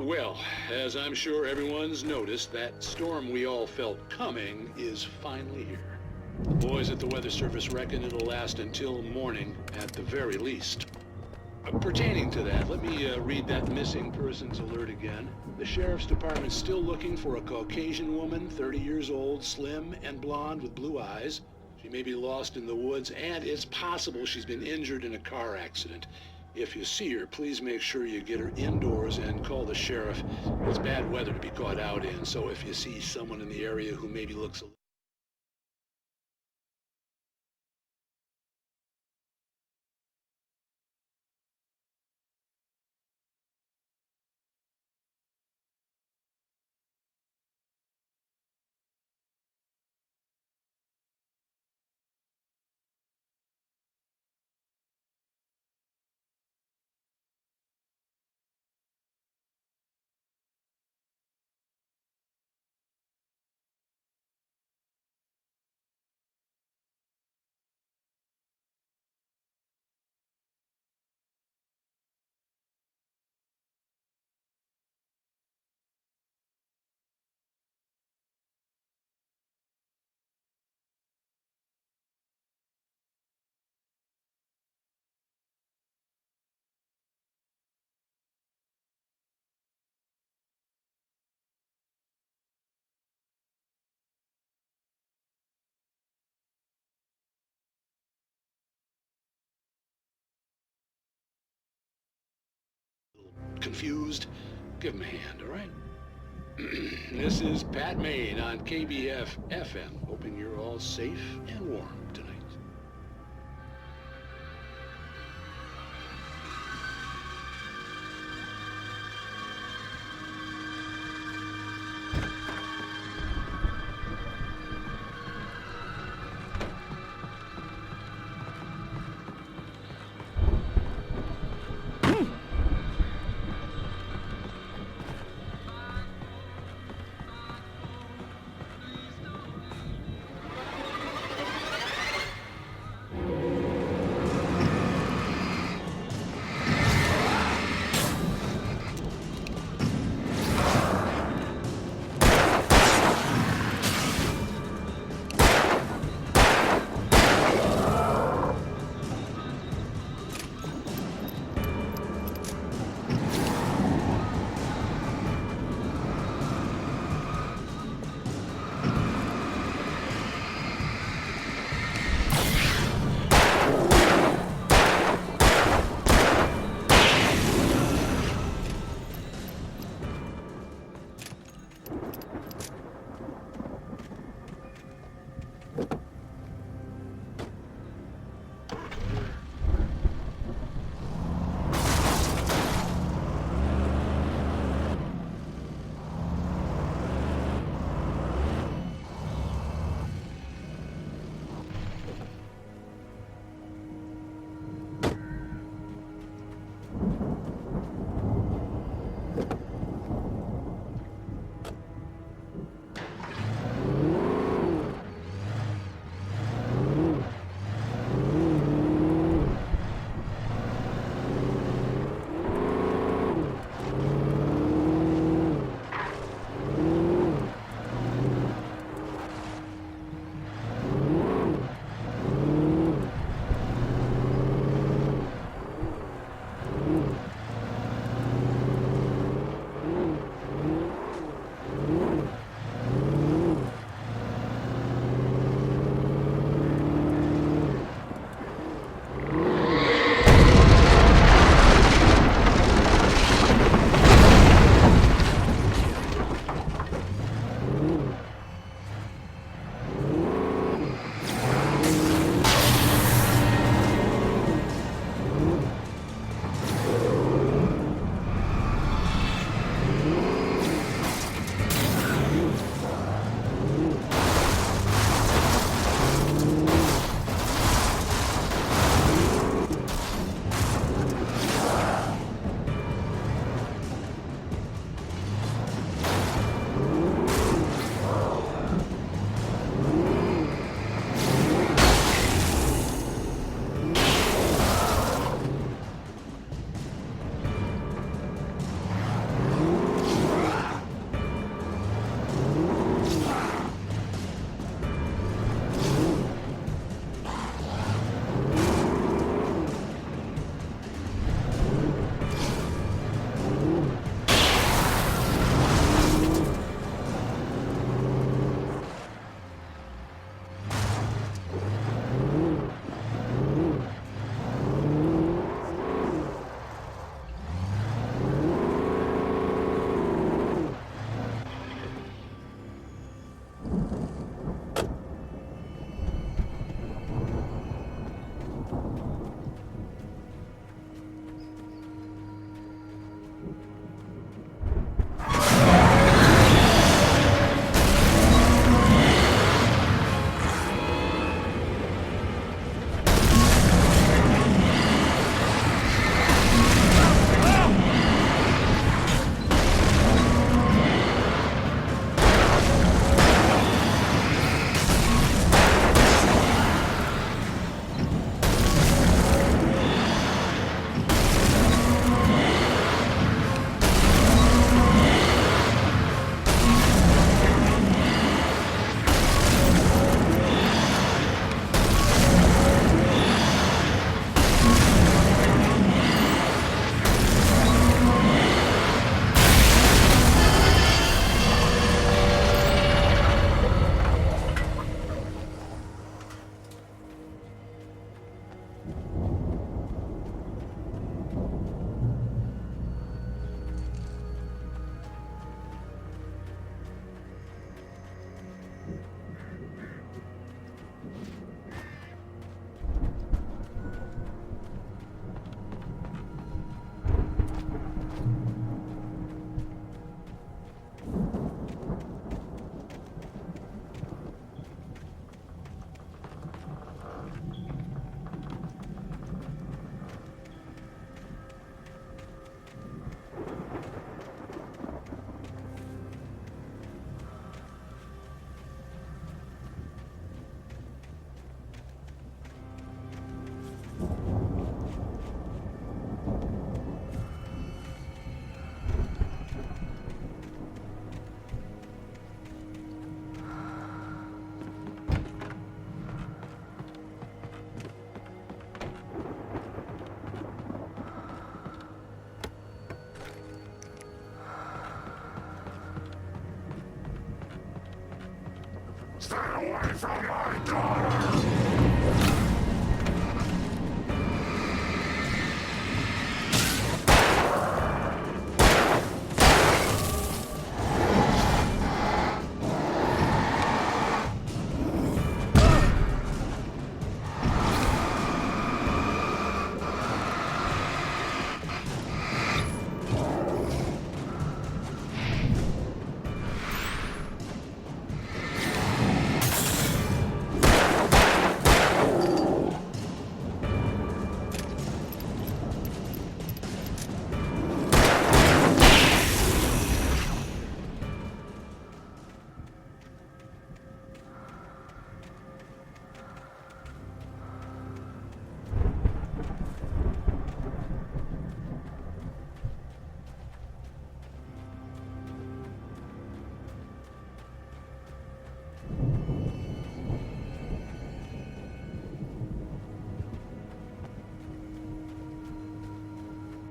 Well, as I'm sure everyone's noticed, that storm we all felt coming is finally here. The boys at the Weather Service reckon it'll last until morning at the very least. Pertaining to that, let me read that missing persons alert again. The Sheriff's Department's still looking for a Caucasian woman, 30 years old, slim and blonde with blue eyes. She may be lost in the woods, and it's possible she's been injured in a car accident. If you see her, please make sure you get her indoors and call the sheriff. It's bad weather to be caught out in, so if you see someone in the area who maybe looks a confused, give him a hand, all right? This is Pat Maine on KBF FM, hoping you're all safe and warm tonight.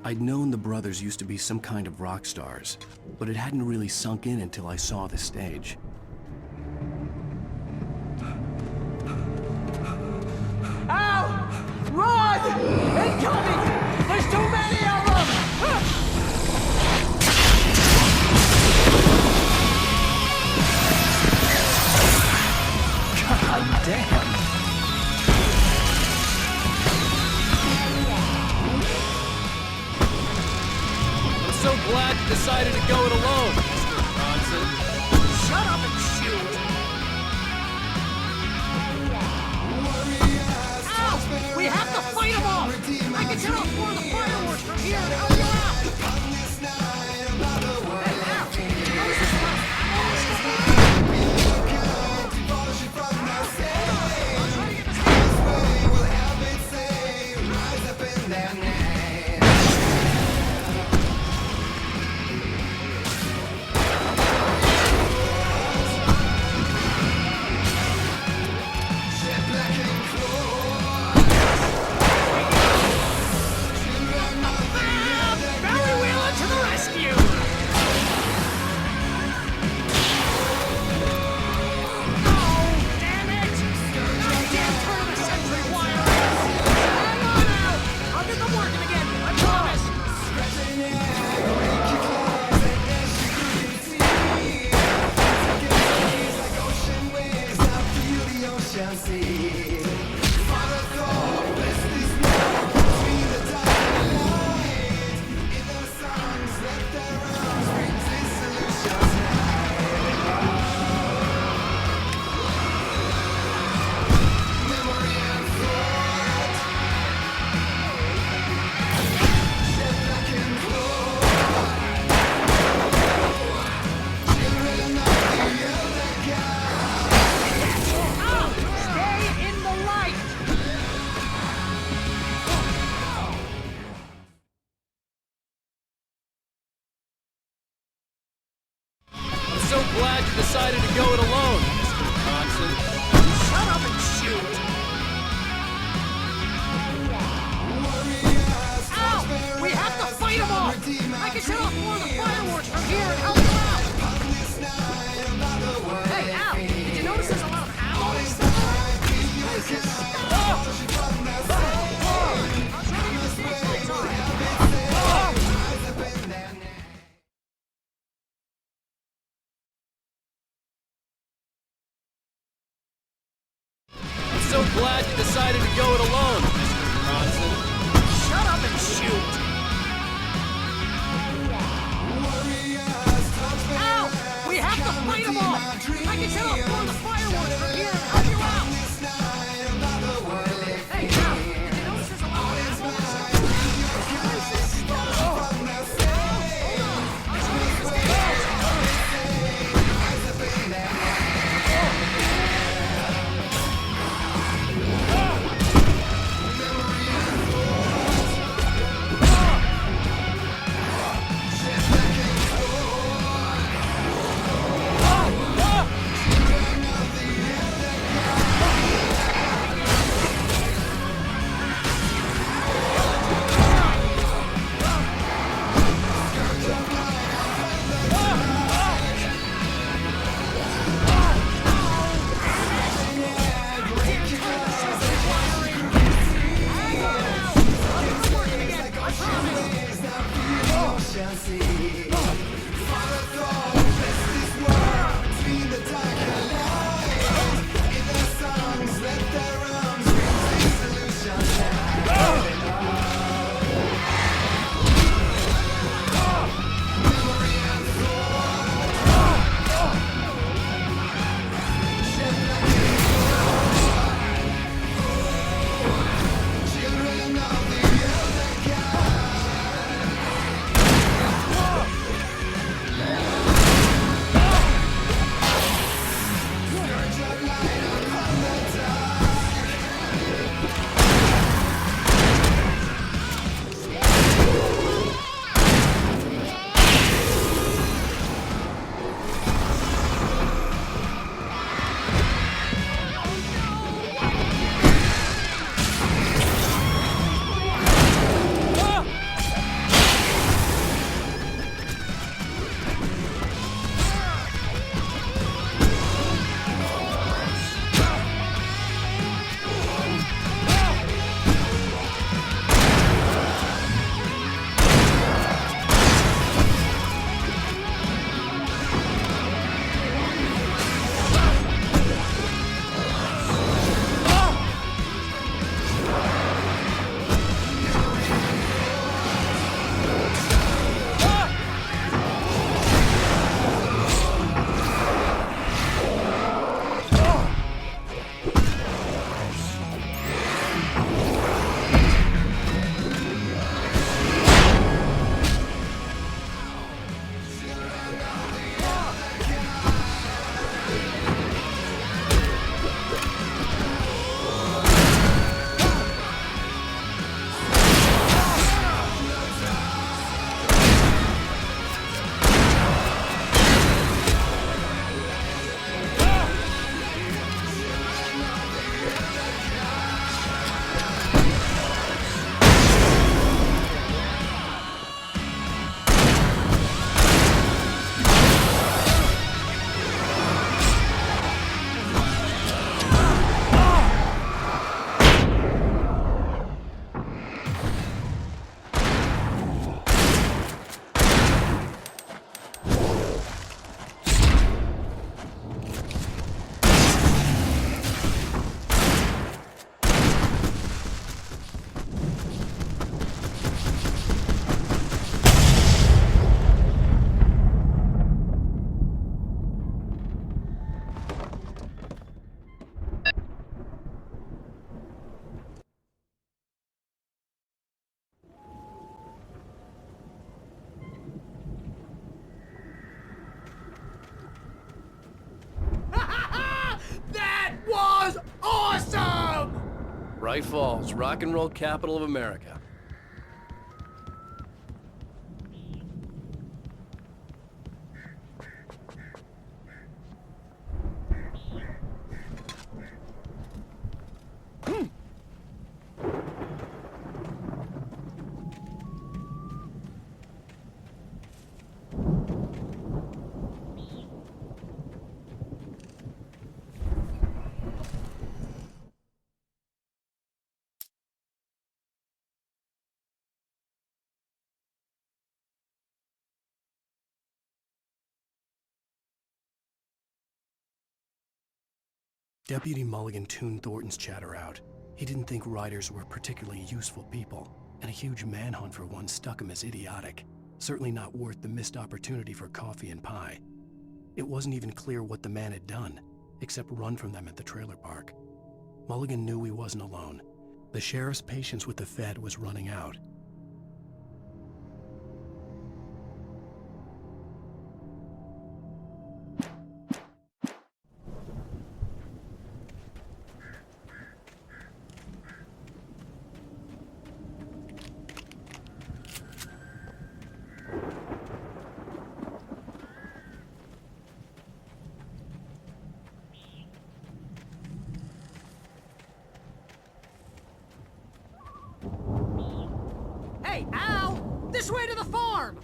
I'd known the brothers used to be some kind of rock stars, but it hadn't really sunk in until I saw the stage. Ow! Run! Incoming! There's too many of them! God damn! I'm so glad you decided to go it alone, Mr. Bronson. Shut up and shoot! Ow! We have to fight them off! I can set off more of the fireworks from here and help you out! Hey, Al! Did you notice this amount of ammo and stuff around? I'm trying to get this Barry Wheeler to the rescue! Oh, damn it! Goddamn turn of the century wire! Hang on out! I'll get them working again, I promise! Stay in the light! I'm so glad you decided to go it alone, Mr. Bronson. Shut up and shoot! Ow! We have to fight them off! I can set off more of the fireworks from here and help you out! Hey, Al! Did you notice there's a lot of ammo and stuff around? Bright Falls, rock and roll capital of America. Deputy Mulligan tuned Thornton's chatter out. He didn't think riders were particularly useful people, and a huge manhunt for one struck him as idiotic. Certainly not worth the missed opportunity for coffee and pie. It wasn't even clear what the man had done, except run from them at the trailer park. Mulligan knew he wasn't alone. The sheriff's patience with the Fed was running out. Hey, Al! This way to the farm!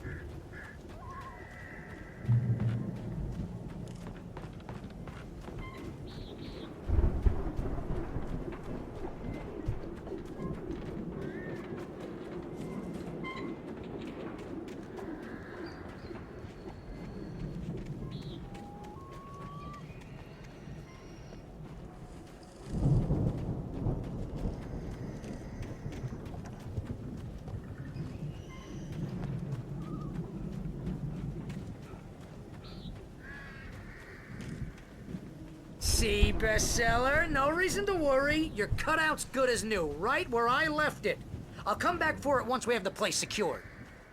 See, bestseller, no reason to worry. Your cutout's good as new, right where I left it. I'll come back for it once we have the place secured.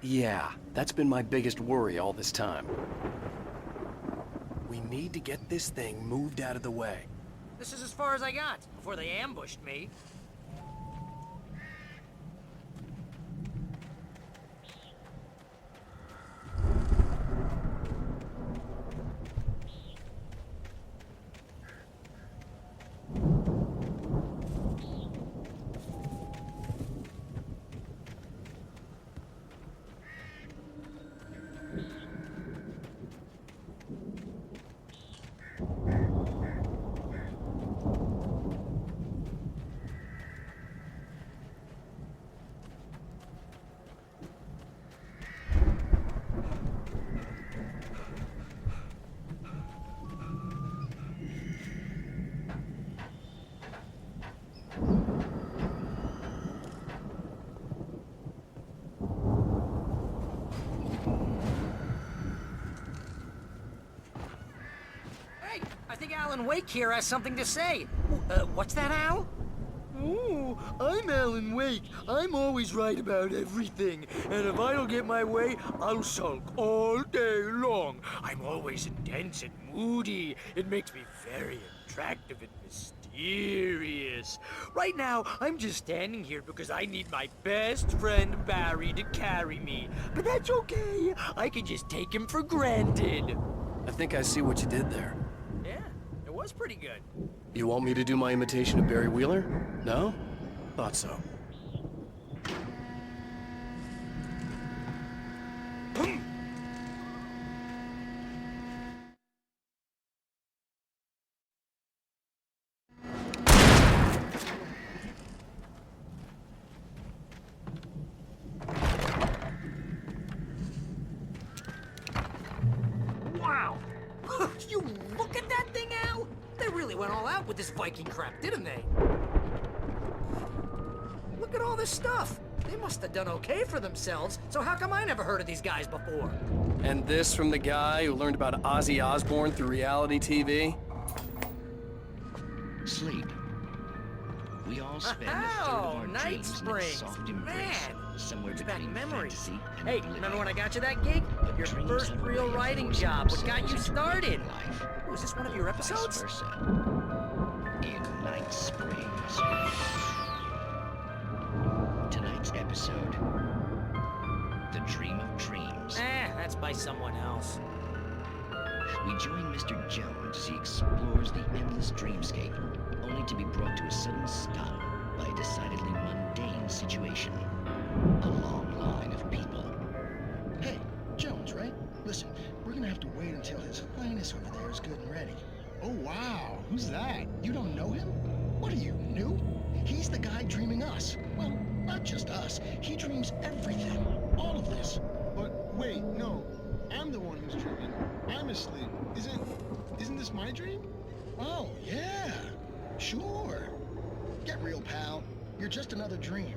Yeah, that's been my biggest worry all this time. We need to get this thing moved out of the way. This is as far as I got before they ambushed me. I think Alan Wake here has something to say. What's that, Al? Oh, I'm Alan Wake. I'm always right about everything. And if I don't get my way, I'll sulk all day long. I'm always intense and moody. It makes me very attractive and mysterious. Right now, I'm just standing here because I need my best friend Barry to carry me. But that's okay. I can just take him for granted. I think I see what you did there. Yeah, it was pretty good. You want me to do my imitation of Barry Wheeler? No? Thought so. Wow! You look at that thing, Al! They really went all out with this Viking crap, didn't they? Look at all this stuff. They must have done okay for themselves, so how come I never heard of these guys before? And this from the guy who learned about Ozzy Osbourne through reality TV? Sleep. We all spend a third of our Night dreams in a Springs. soft embrace, Man, somewhere brings back between memories. fantasy and Hey, oblivion. remember when I got you that gig? Your dreams first have a real way of writing forcing job. What got themselves you into started? real life. Was this one of your Vice episodes? versa. In Night Springs. episode. The Dream of Dreams. That's by someone else. We join Mr. Jones as he explores the endless dreamscape, only to be brought to a sudden stop by a decidedly mundane situation. A long line of people. Hey, Jones, right? Listen, we're gonna have to wait until his highness over there is good and ready. Oh, wow. Who's that? You don't know him? What are you, new? He's the guy dreaming us. Well, not just us. He dreams everything. All of this. But wait, no. I'm the one who's dreaming. I'm asleep. Isn't this my dream? Oh, yeah. Sure. Get real, pal. You're just another dream.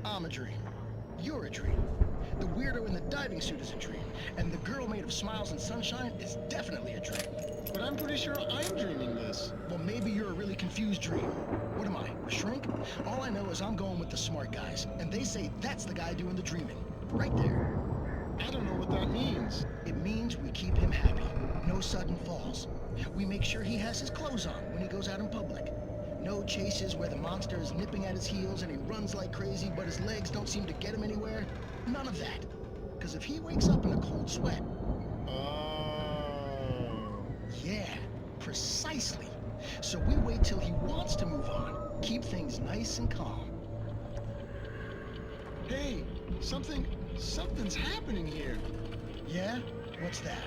I'm a dream. You're a dream. The weirdo in the diving suit is a dream. And the girl made of smiles and sunshine is definitely a dream. But I'm pretty sure I'm dreaming this. Well, maybe you're a really confused dream. What am I, a shrink? All I know is I'm going with the smart guys, and they say that's the guy doing the dreaming. Right there. I don't know what that means. It means we keep him happy. No sudden falls. We make sure he has his clothes on when he goes out in public. No chases where the monster is nipping at his heels and he runs like crazy, but his legs don't seem to get him anywhere. None of that. Because if he wakes up in a cold sweat... Yeah, precisely. So we wait till he wants to move on. Keep things nice and calm. Hey, something's happening here. Yeah? What's that?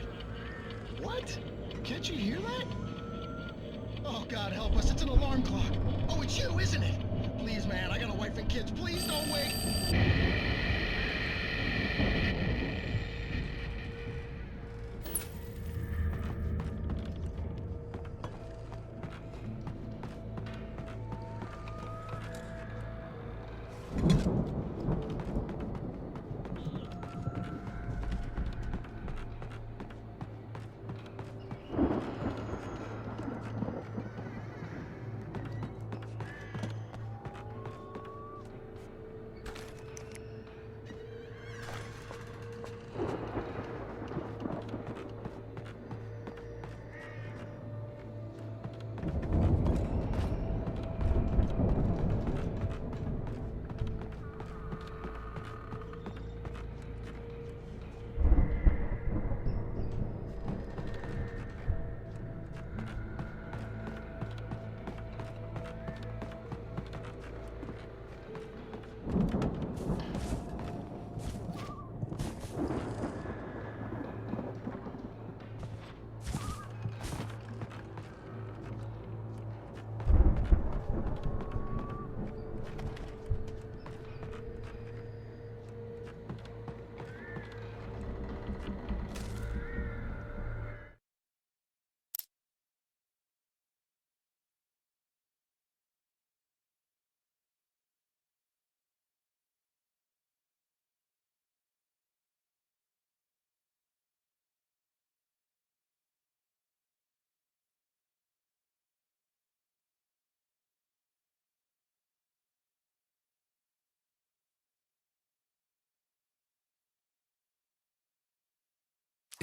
What? Can't you hear that? Oh, God help us, it's an alarm clock. Oh, it's you, isn't it? Please, man, I got a wife and kids. Please don't wait.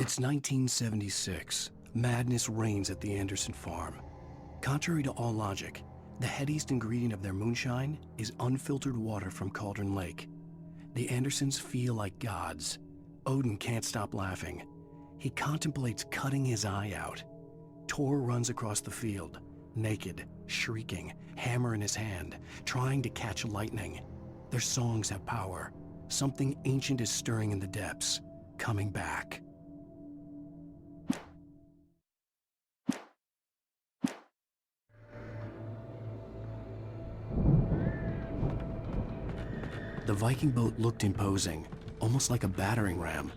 It's 1976. Madness reigns at the Anderson farm. Contrary to all logic, the headiest ingredient of their moonshine is unfiltered water from Cauldron Lake. The Andersons feel like gods. Odin can't stop laughing. He contemplates cutting his eye out. Tor runs across the field, naked, shrieking, hammer in his hand, trying to catch lightning. Their songs have power. Something ancient is stirring in the depths, coming back. The Viking boat looked imposing, almost like a battering ram.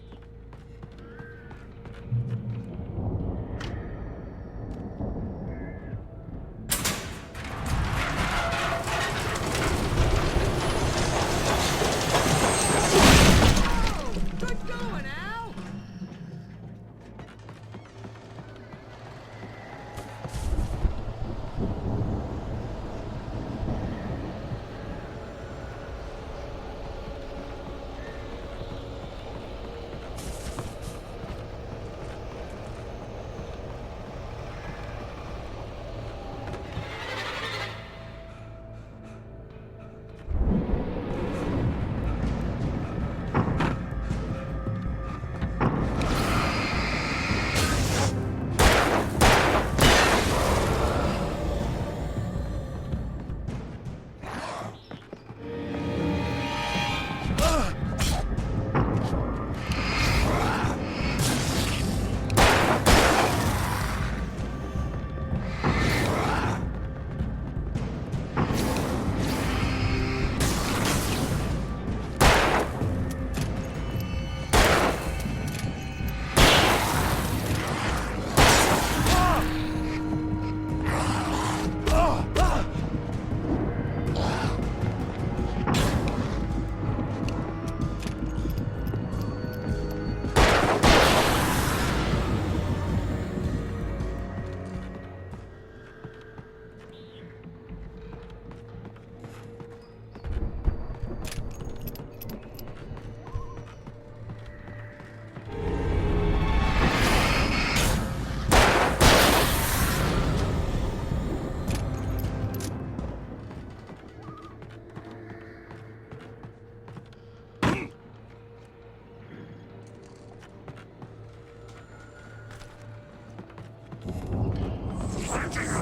Good going, Al!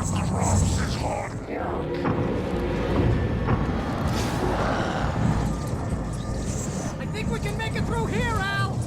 the rocks is hard work. I think we can make it through here, Al!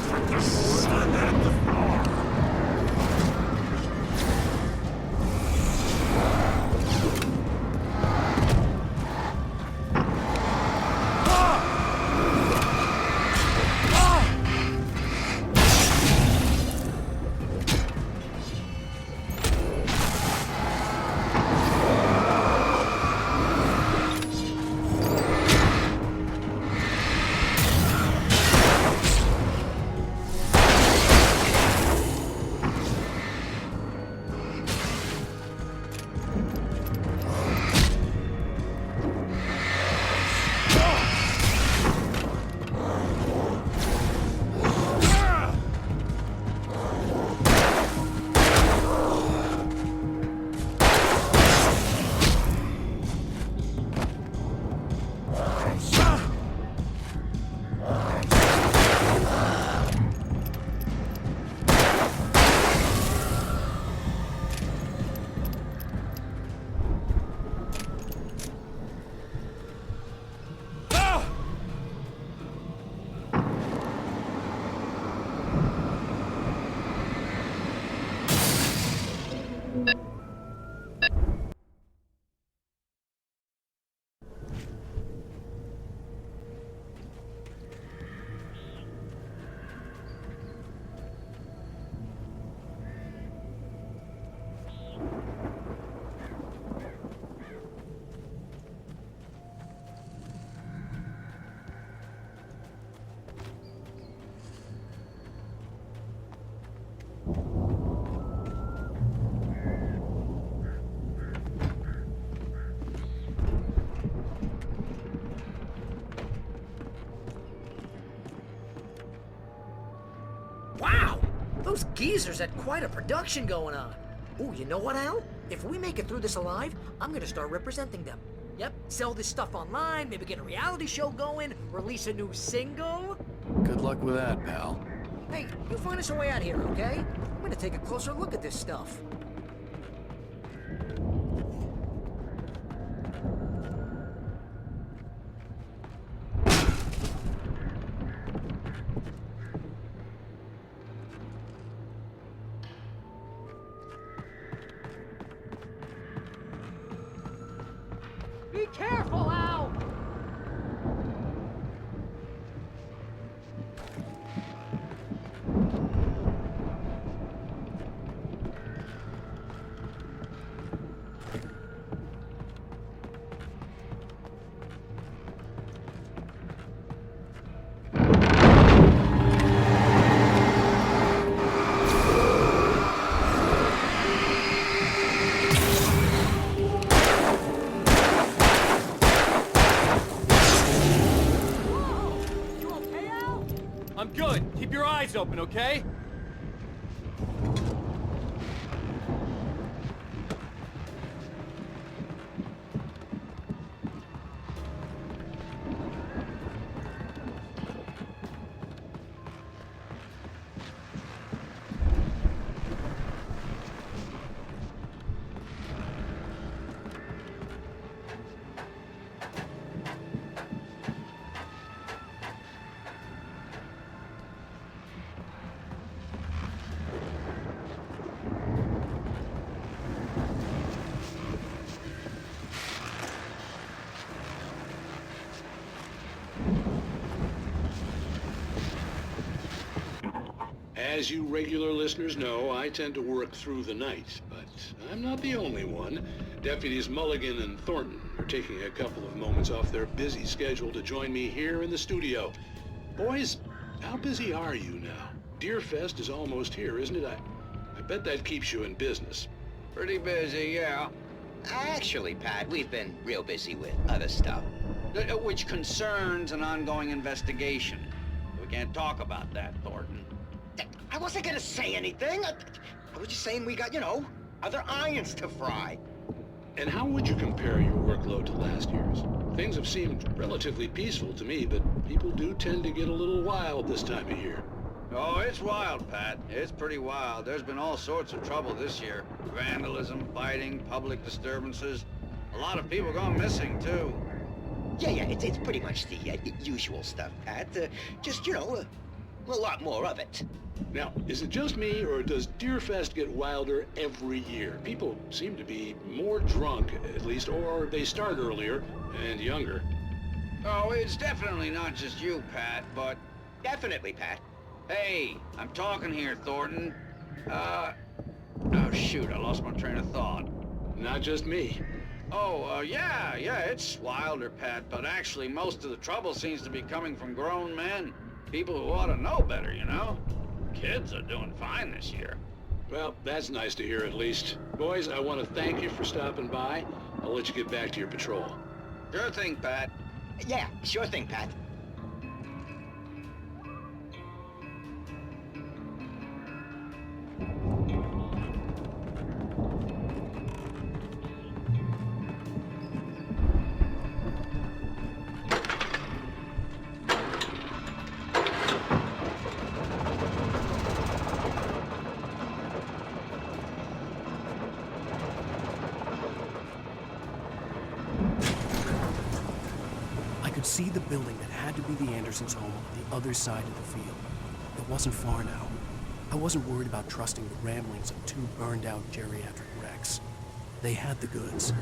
Put the sun at the floor. Wow! Those geezers had quite a production going on. Ooh, you know what, Al? If we make it through this alive, I'm gonna start representing them. Yep, sell this stuff online, maybe get a reality show going, release a new single. Good luck with that, pal. Hey, you find us a way out here, okay? I'm gonna take a closer look at this stuff. Be careful, Al! I'm good. Keep your eyes open, okay? As you regular listeners know, I tend to work through the night, but I'm not the only one. Deputies Mulligan and Thornton are taking a couple of moments off their busy schedule to join me here in the studio. Boys, how busy are you now? Deerfest is almost here, isn't it? I bet that keeps you in business. Pretty busy, yeah. Actually, Pat, we've been real busy with other stuff, which concerns an ongoing investigation. We can't talk about that, Thornton. I wasn't gonna say anything. I was just saying we got, other irons to fry. And how would you compare your workload to last year's? Things have seemed relatively peaceful to me, but people do tend to get a little wild this time of year. Oh, it's wild, Pat. It's pretty wild. There's been all sorts of trouble this year. Vandalism, fighting, public disturbances. A lot of people gone missing, too. Yeah, it's pretty much the usual stuff, Pat. Just, A lot more of it. Now, is it just me, or does Deerfest get wilder every year? People seem to be more drunk, at least, or they start earlier and younger. Oh, it's definitely not just you, Pat, but... Definitely, Pat. Hey, I'm talking here, Thornton. Oh, shoot, I lost my train of thought. Not just me. Oh, yeah, it's wilder, Pat, but actually most of the trouble seems to be coming from grown men. People who ought to know better, you know? Kids are doing fine this year. Well, that's nice to hear at least. Boys, I want to thank you for stopping by. I'll let you get back to your patrol. Sure thing, Pat. Yeah, sure thing, Pat. I could see the building that had to be the Andersons' home on the other side of the field. It wasn't far now. I wasn't worried about trusting the ramblings of two burned-out geriatric wrecks. They had the goods.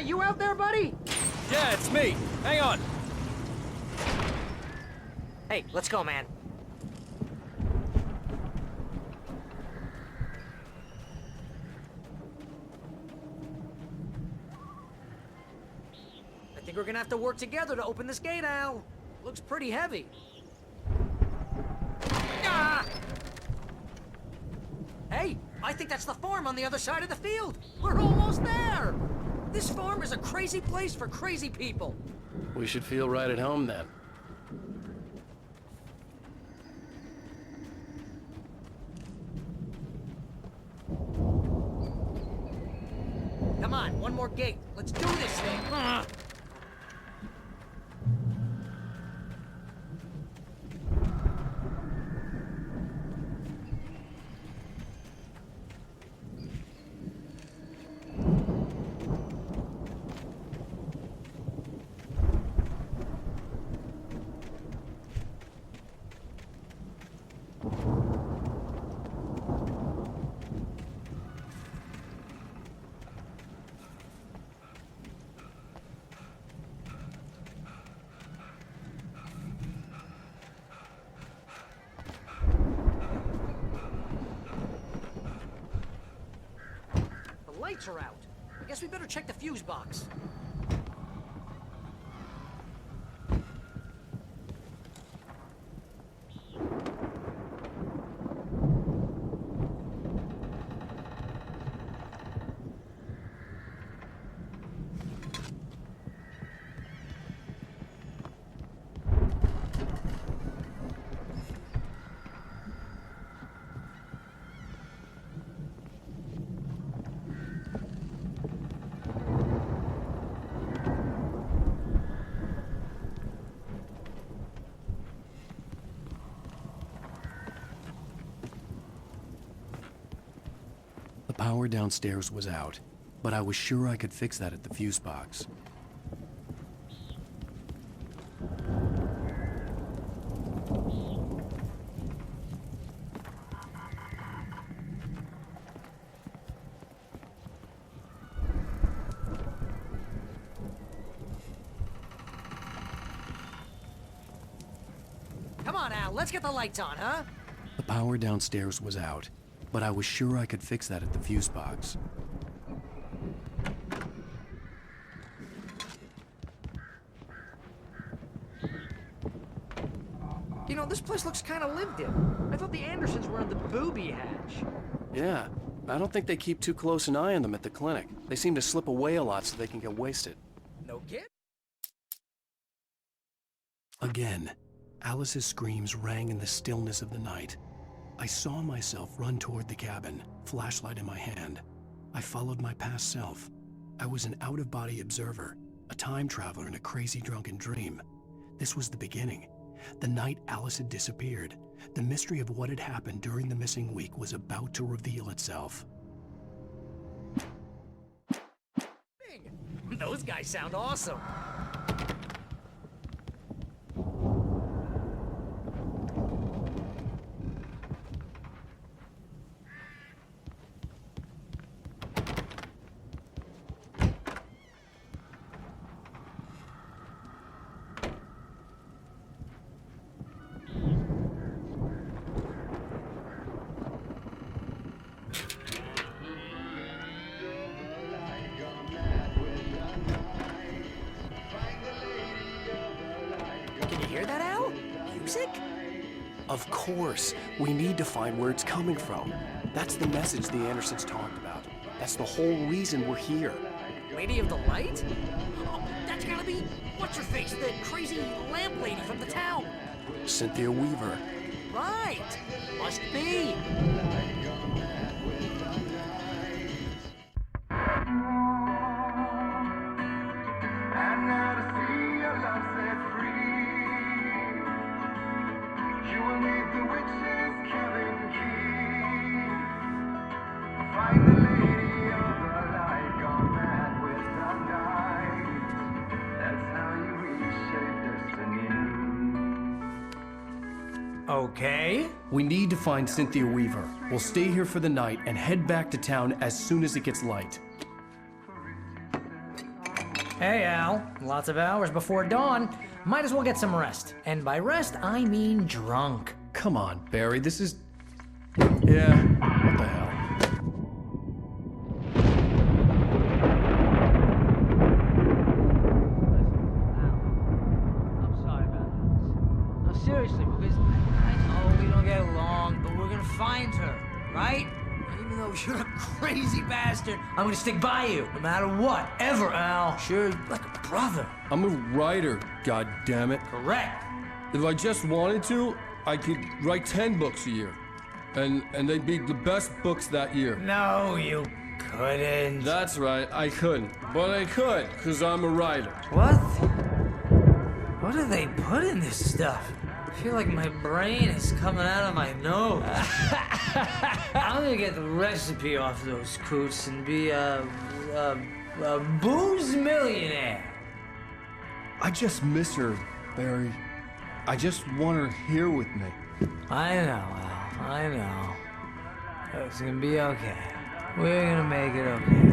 that you out there, buddy? Yeah, it's me. Hang on. Hey, let's go, man. I think we're gonna have to work together to open this gate, Al. Looks pretty heavy. Ah! Hey, I think that's the farm on the other side of the field. We're almost there. This farm is a crazy place for crazy people. We should feel right at home then. Come on, one more gate. Let's do this thing. Lights are out. I guess we better check the fuse box. The power downstairs was out, but I was sure I could fix that at the fuse box. Come on, Al, let's get the lights on, huh? The power downstairs was out, but I was sure I could fix that at the fuse box. You know, this place looks kind of lived in. I thought the Andersons were on the booby hatch. Yeah, I don't think they keep too close an eye on them at the clinic. They seem to slip away a lot so they can get wasted. No kid? Again, Alice's screams rang in the stillness of the night. I saw myself run toward the cabin, flashlight in my hand. I followed my past self. I was an out-of-body observer, a time traveler in a crazy drunken dream. This was the beginning. The night Alice had disappeared. The mystery of what had happened during the missing week was about to reveal itself. Those guys sound awesome. Can you hear that, Al? Music? Of course. We need to find where it's coming from. That's the message the Andersons talked about. That's the whole reason we're here. Lady of the Light? Oh, that's gotta be what's-her-face, the crazy lamp lady from the town. Cynthia Weaver. Right. Must be. Okay. We need to find Cynthia Weaver. We'll stay here for the night and head back to town as soon as it gets light. Hey, Al. Lots of hours before dawn. Might as well get some rest. And by rest, I mean drunk. Come on, Barry, this is... Yeah, what the hell? I'm sorry about this. No, seriously, because I know we don't get along, but we're gonna find her, right? Even though you're a crazy bastard, I'm gonna stick by you, no matter what, ever, Al. Sure, like a brother. I'm a writer, goddammit. Correct. If I just wanted to, I could write 10 books a year. And they'd be the best books that year. No, you couldn't. That's right, I couldn't. But I could, because I'm a writer. What? What do they put in this stuff? I feel like my brain is coming out of my nose. I'm gonna get the recipe off those coots and be a booze millionaire. I just miss her, Barry. I just want her here with me. I know, Al. I know. It's gonna be okay. We're gonna make it okay.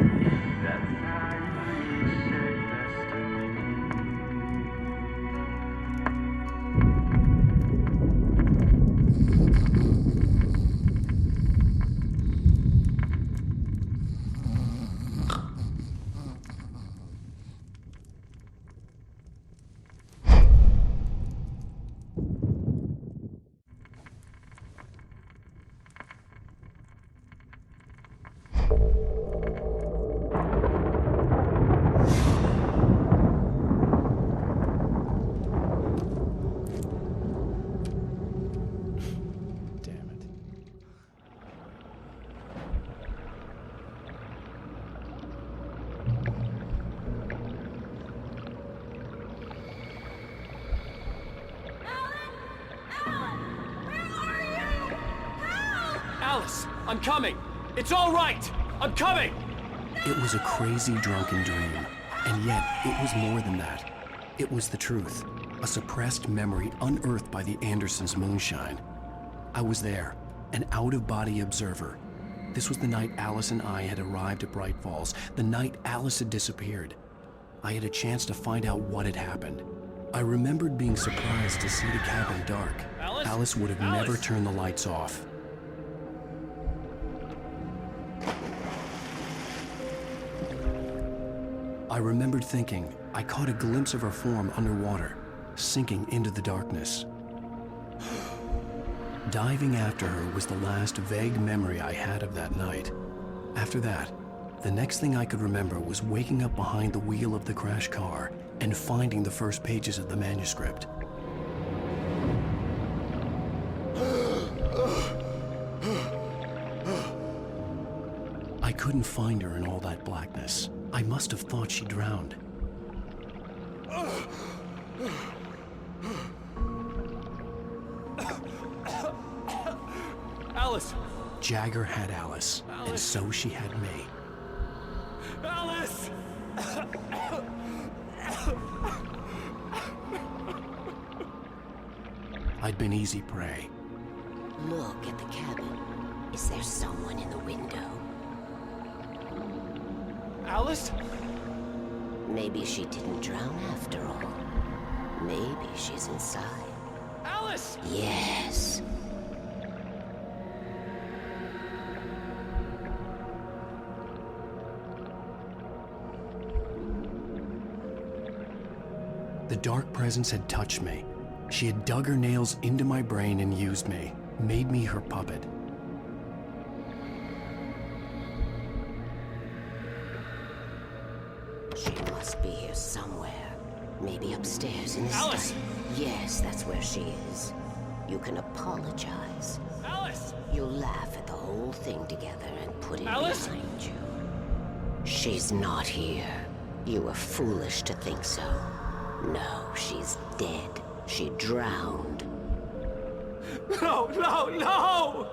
Alice, I'm coming. It's all right. I'm coming. It was a crazy, drunken dream. And yet, it was more than that. It was the truth. A suppressed memory unearthed by the Andersons' moonshine. I was there, an out-of-body observer. This was the night Alice and I had arrived at Bright Falls, the night Alice had disappeared. I had a chance to find out what had happened. I remembered being surprised to see the cabin dark. Alice would have never turned the lights off. I remembered thinking I caught a glimpse of her form underwater, sinking into the darkness. Diving after her was the last vague memory I had of that night. After that, the next thing I could remember was waking up behind the wheel of the crashed car and finding the first pages of the manuscript. I couldn't find her in all that blackness. I must have thought she drowned. Alice! Jagger had Alice, and so she had me. Alice! I'd been easy prey. Look at the cabin. Is there someone in the window? Alice? Maybe she didn't drown after all. Maybe she's inside. Alice! Yes. The dark presence had touched me. She had dug her nails into my brain and used me, made me her puppet. She must be here somewhere. Maybe upstairs in the Alice! study. Yes, that's where she is. You can apologize. Alice! You'll laugh at the whole thing together and put it Alice! behind you. She's not here. You were foolish to think so. No, she's dead. She drowned. No, no, no!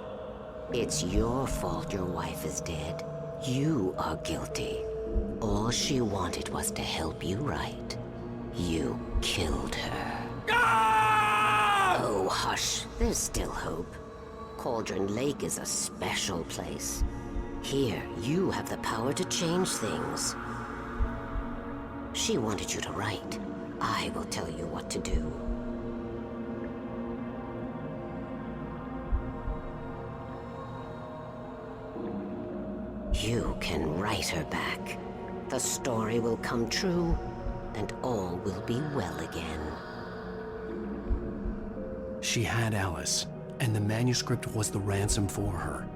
It's your fault your wife is dead. You are guilty. All she wanted was to help you right. You killed her. Ah! Oh, hush. There's still hope. Cauldron Lake is a special place. Here, you have the power to change things. She wanted you to write. I will tell you what to do. You can write her back. The story will come true, and all will be well again. She had Alice, and the manuscript was the ransom for her.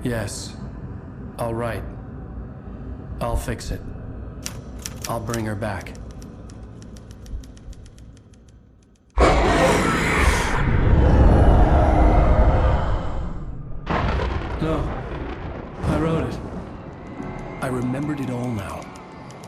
Yes. All right. I'll fix it. I'll bring her back. No. I wrote it. I remembered it all now.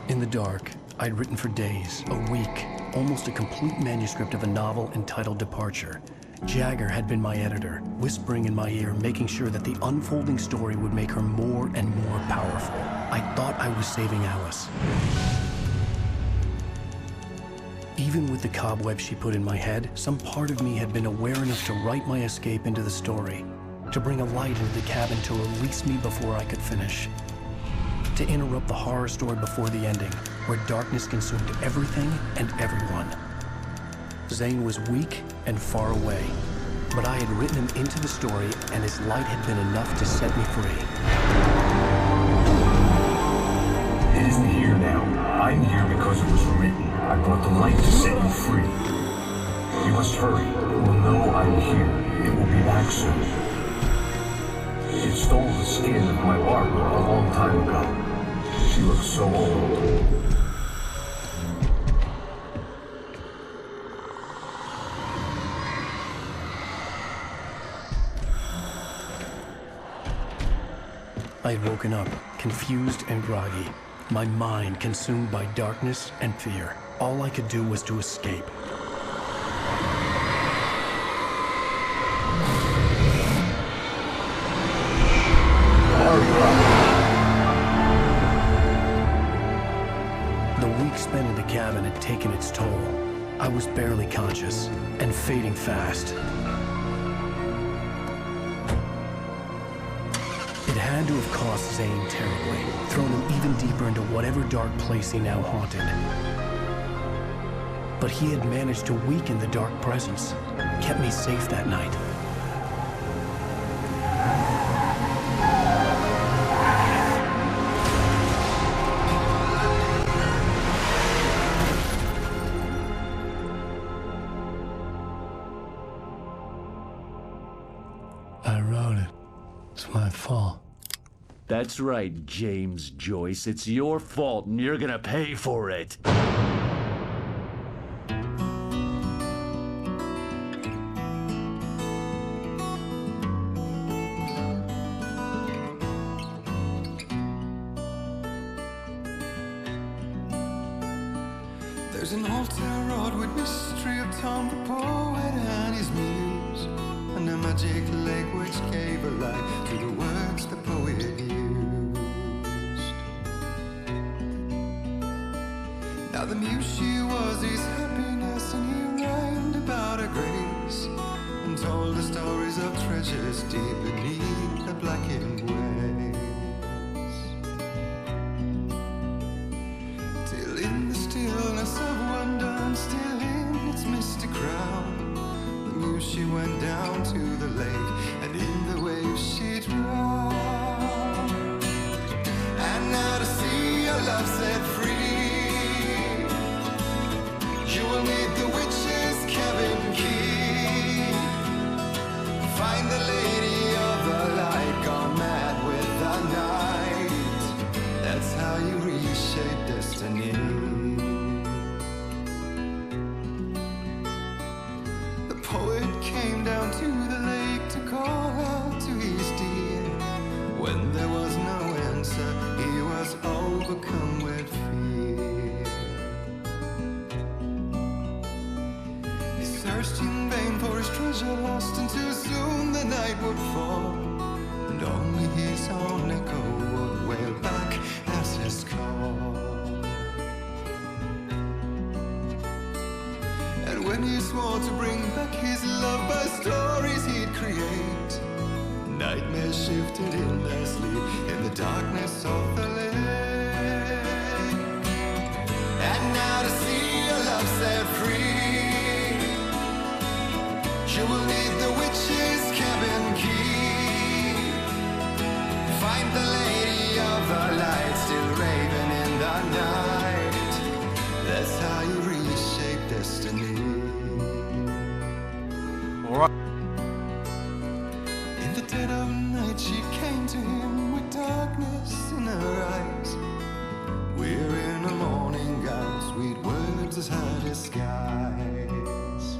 In the dark, I'd written for days, a week, almost a complete manuscript of a novel entitled Departure. Jagger had been my editor, whispering in my ear, making sure that the unfolding story would make her more and more powerful. I thought I was saving Alice. Even with the cobwebs she put in my head, some part of me had been aware enough to write my escape into the story, to bring a light into the cabin to release me before I could finish, to interrupt the horror story before the ending, where darkness consumed everything and everyone. Zane was weak and far away, but I had written him into the story, and his light had been enough to set me free. It isn't here now. I'm here because it was written. I brought the light to set you free. You must hurry. It will know I'm here. It will be back soon. It stole the skin of my Barbara a long time ago. She looks so old. I had woken up, confused and groggy, my mind consumed by darkness and fear. All I could do was to escape. The week spent in the cabin had taken its toll. I was barely conscious, and fading fast. It had to have cost Zane terribly, thrown him even deeper into whatever dark place he now haunted. But he had managed to weaken the dark presence, kept me safe that night. I wrote it. It's my fault. That's right, James Joyce. It's your fault, and you're gonna pay for it. There's an old town road with mystery of Tom the poet and his muse, and a magic lake which gave a life to the words the poet used. Now the muse she was his happiness, and he rhymed about her grace, and told the stories of treasures deep beneath the blackened waves. Till in the stillness of wonder, still in its misty crown, the muse she went down to the lake, and in the waves she drowned. And now to see your love set free, you will need the witch's cabin key. Find the lady of the light, gone mad with the night. That's how you reshape destiny. The poet came down to the lake to call out to his dear. When there was no answer, he was overcome with fear. He searched in vain for his treasure lost, and too soon the night would fall, and only his own echo would wail back as his call. And when he swore to bring back his love by stories he'd create. Nightmares shifted in their sleep in the darkness of the lake. And now to see your love set free, you will need the witch's cabin key. Find the lady of the light still raving in the night. That's how you reshape destiny. All right. In the dead of night she came to him with darkness in her eyes. We're in a morning gown, sweet words as her disguise.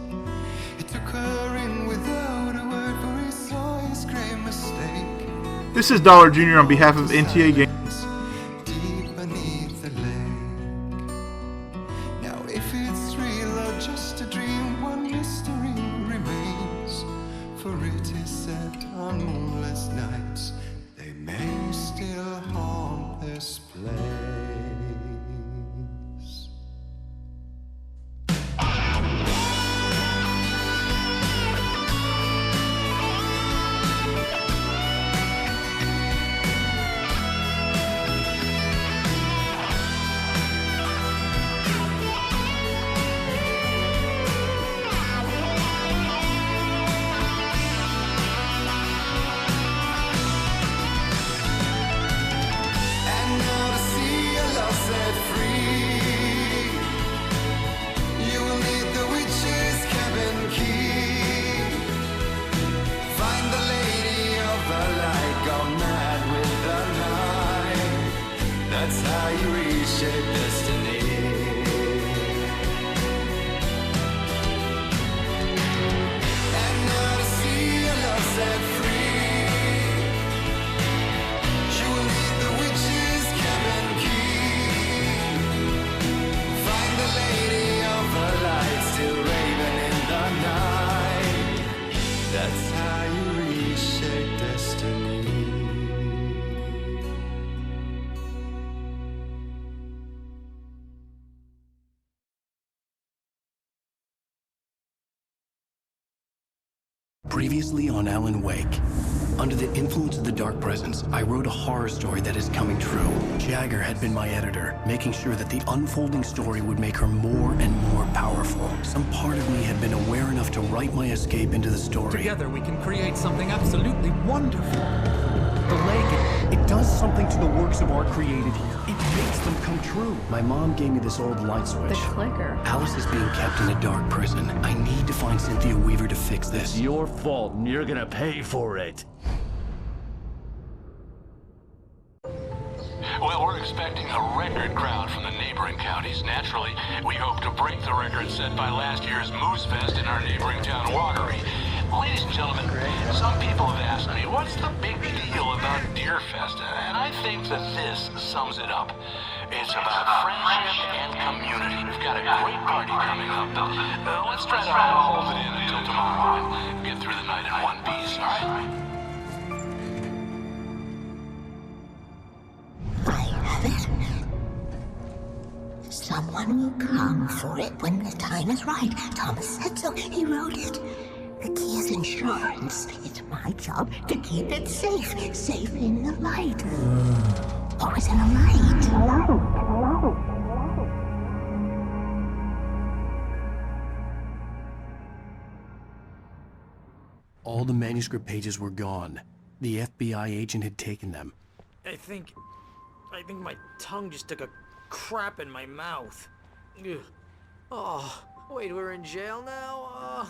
He took her in without a word, for he saw his grave mistake. This is Dollar Jr. on behalf of NTA Games. Deep beneath the lake. Now if it's real or just a dream, one mystery remains. For it is said on moonless nights they may still haunt this place. That's how you reshape destiny. And now to see your love set free, you will need the witch's cabin key. Find the lady of the light still raving in the night. That's how you reshape destiny. Previously on Alan Wake. Under the influence of the dark presence, I wrote a horror story that is coming true. Jagger had been my editor, making sure that the unfolding story would make her more and more powerful. Some part of me had been aware enough to write my escape into the story. Together we can create something absolutely wonderful. The lake, it does something to the works of art created here. It makes them come true. My mom gave me this old light switch. The clicker. Alice is being kept in a dark prison. I need to find Cynthia Weaver to fix this. It's your fault, and you're gonna pay for it. Well, we're expecting a record crowd from the neighboring counties. Naturally, we hope to break the record set by last year's Moose Fest in our neighboring town, Watery. Ladies and gentlemen, some people have asked me, what's the big deal about Deer Fest? And I think that this sums it up. It's about friendship and community. We've got a great party coming up. Let's try to hold it in until tomorrow and get through the night in one piece, all right? Someone will come for it when the time is right. Thomas said so. He wrote it. The key is insurance. It's my job to keep it safe. Safe in the light. Always in the light. All the manuscript pages were gone. The FBI agent had taken them. I think my tongue just took a crap in my mouth. Ugh. Oh, wait, we're in jail now?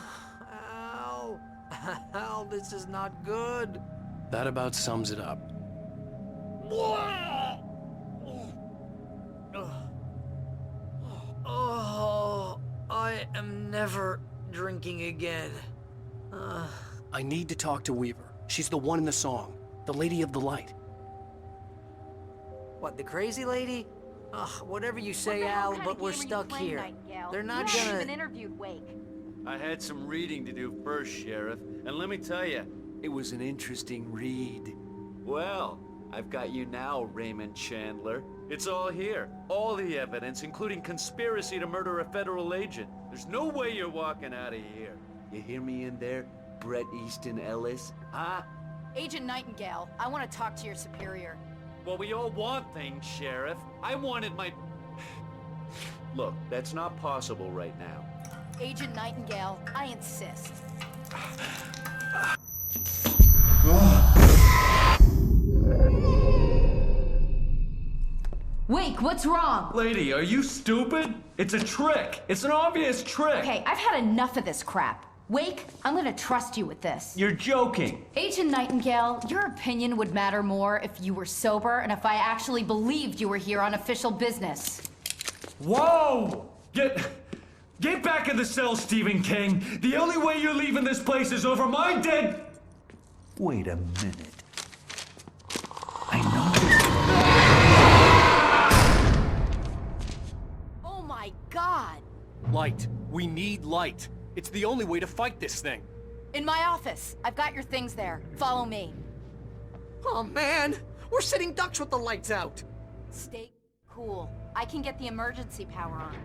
Al. Al, this is not good. That about sums it up. Oh, I am never drinking again. I need to talk to Weaver. She's the one in the song. The Lady of the Light. What, the crazy lady? Ugh, whatever you say, Al, but we're stuck here. They're not you gonna... haven't even interviewed Wake. I had some reading to do first, Sheriff, and let me tell you, it was an interesting read. Well, I've got you now, Raymond Chandler. It's all here. All the evidence, including conspiracy to murder a federal agent. There's no way you're walking out of here. You hear me in there, Bret Easton Ellis? Huh? Agent Nightingale, I want to talk to your superior. Well, we all want things, Sheriff. I wanted my... Look, that's not possible right now. Agent Nightingale, I insist. Wake, what's wrong? Lady, are you stupid? It's a trick. It's an obvious trick. Okay, I've had enough of this crap. Wake, I'm gonna trust you with this. You're joking. Agent Nightingale, your opinion would matter more if you were sober and if I actually believed you were here on official business. Whoa! Get back in the cell, Stephen King. The only way you're leaving this place is over my dead... Wait a minute. I know Oh my God! Light. We need light. It's the only way to fight this thing. In my office. I've got your things there. Follow me. Oh man, we're sitting ducks with the lights out. Stay cool. I can get the emergency power on.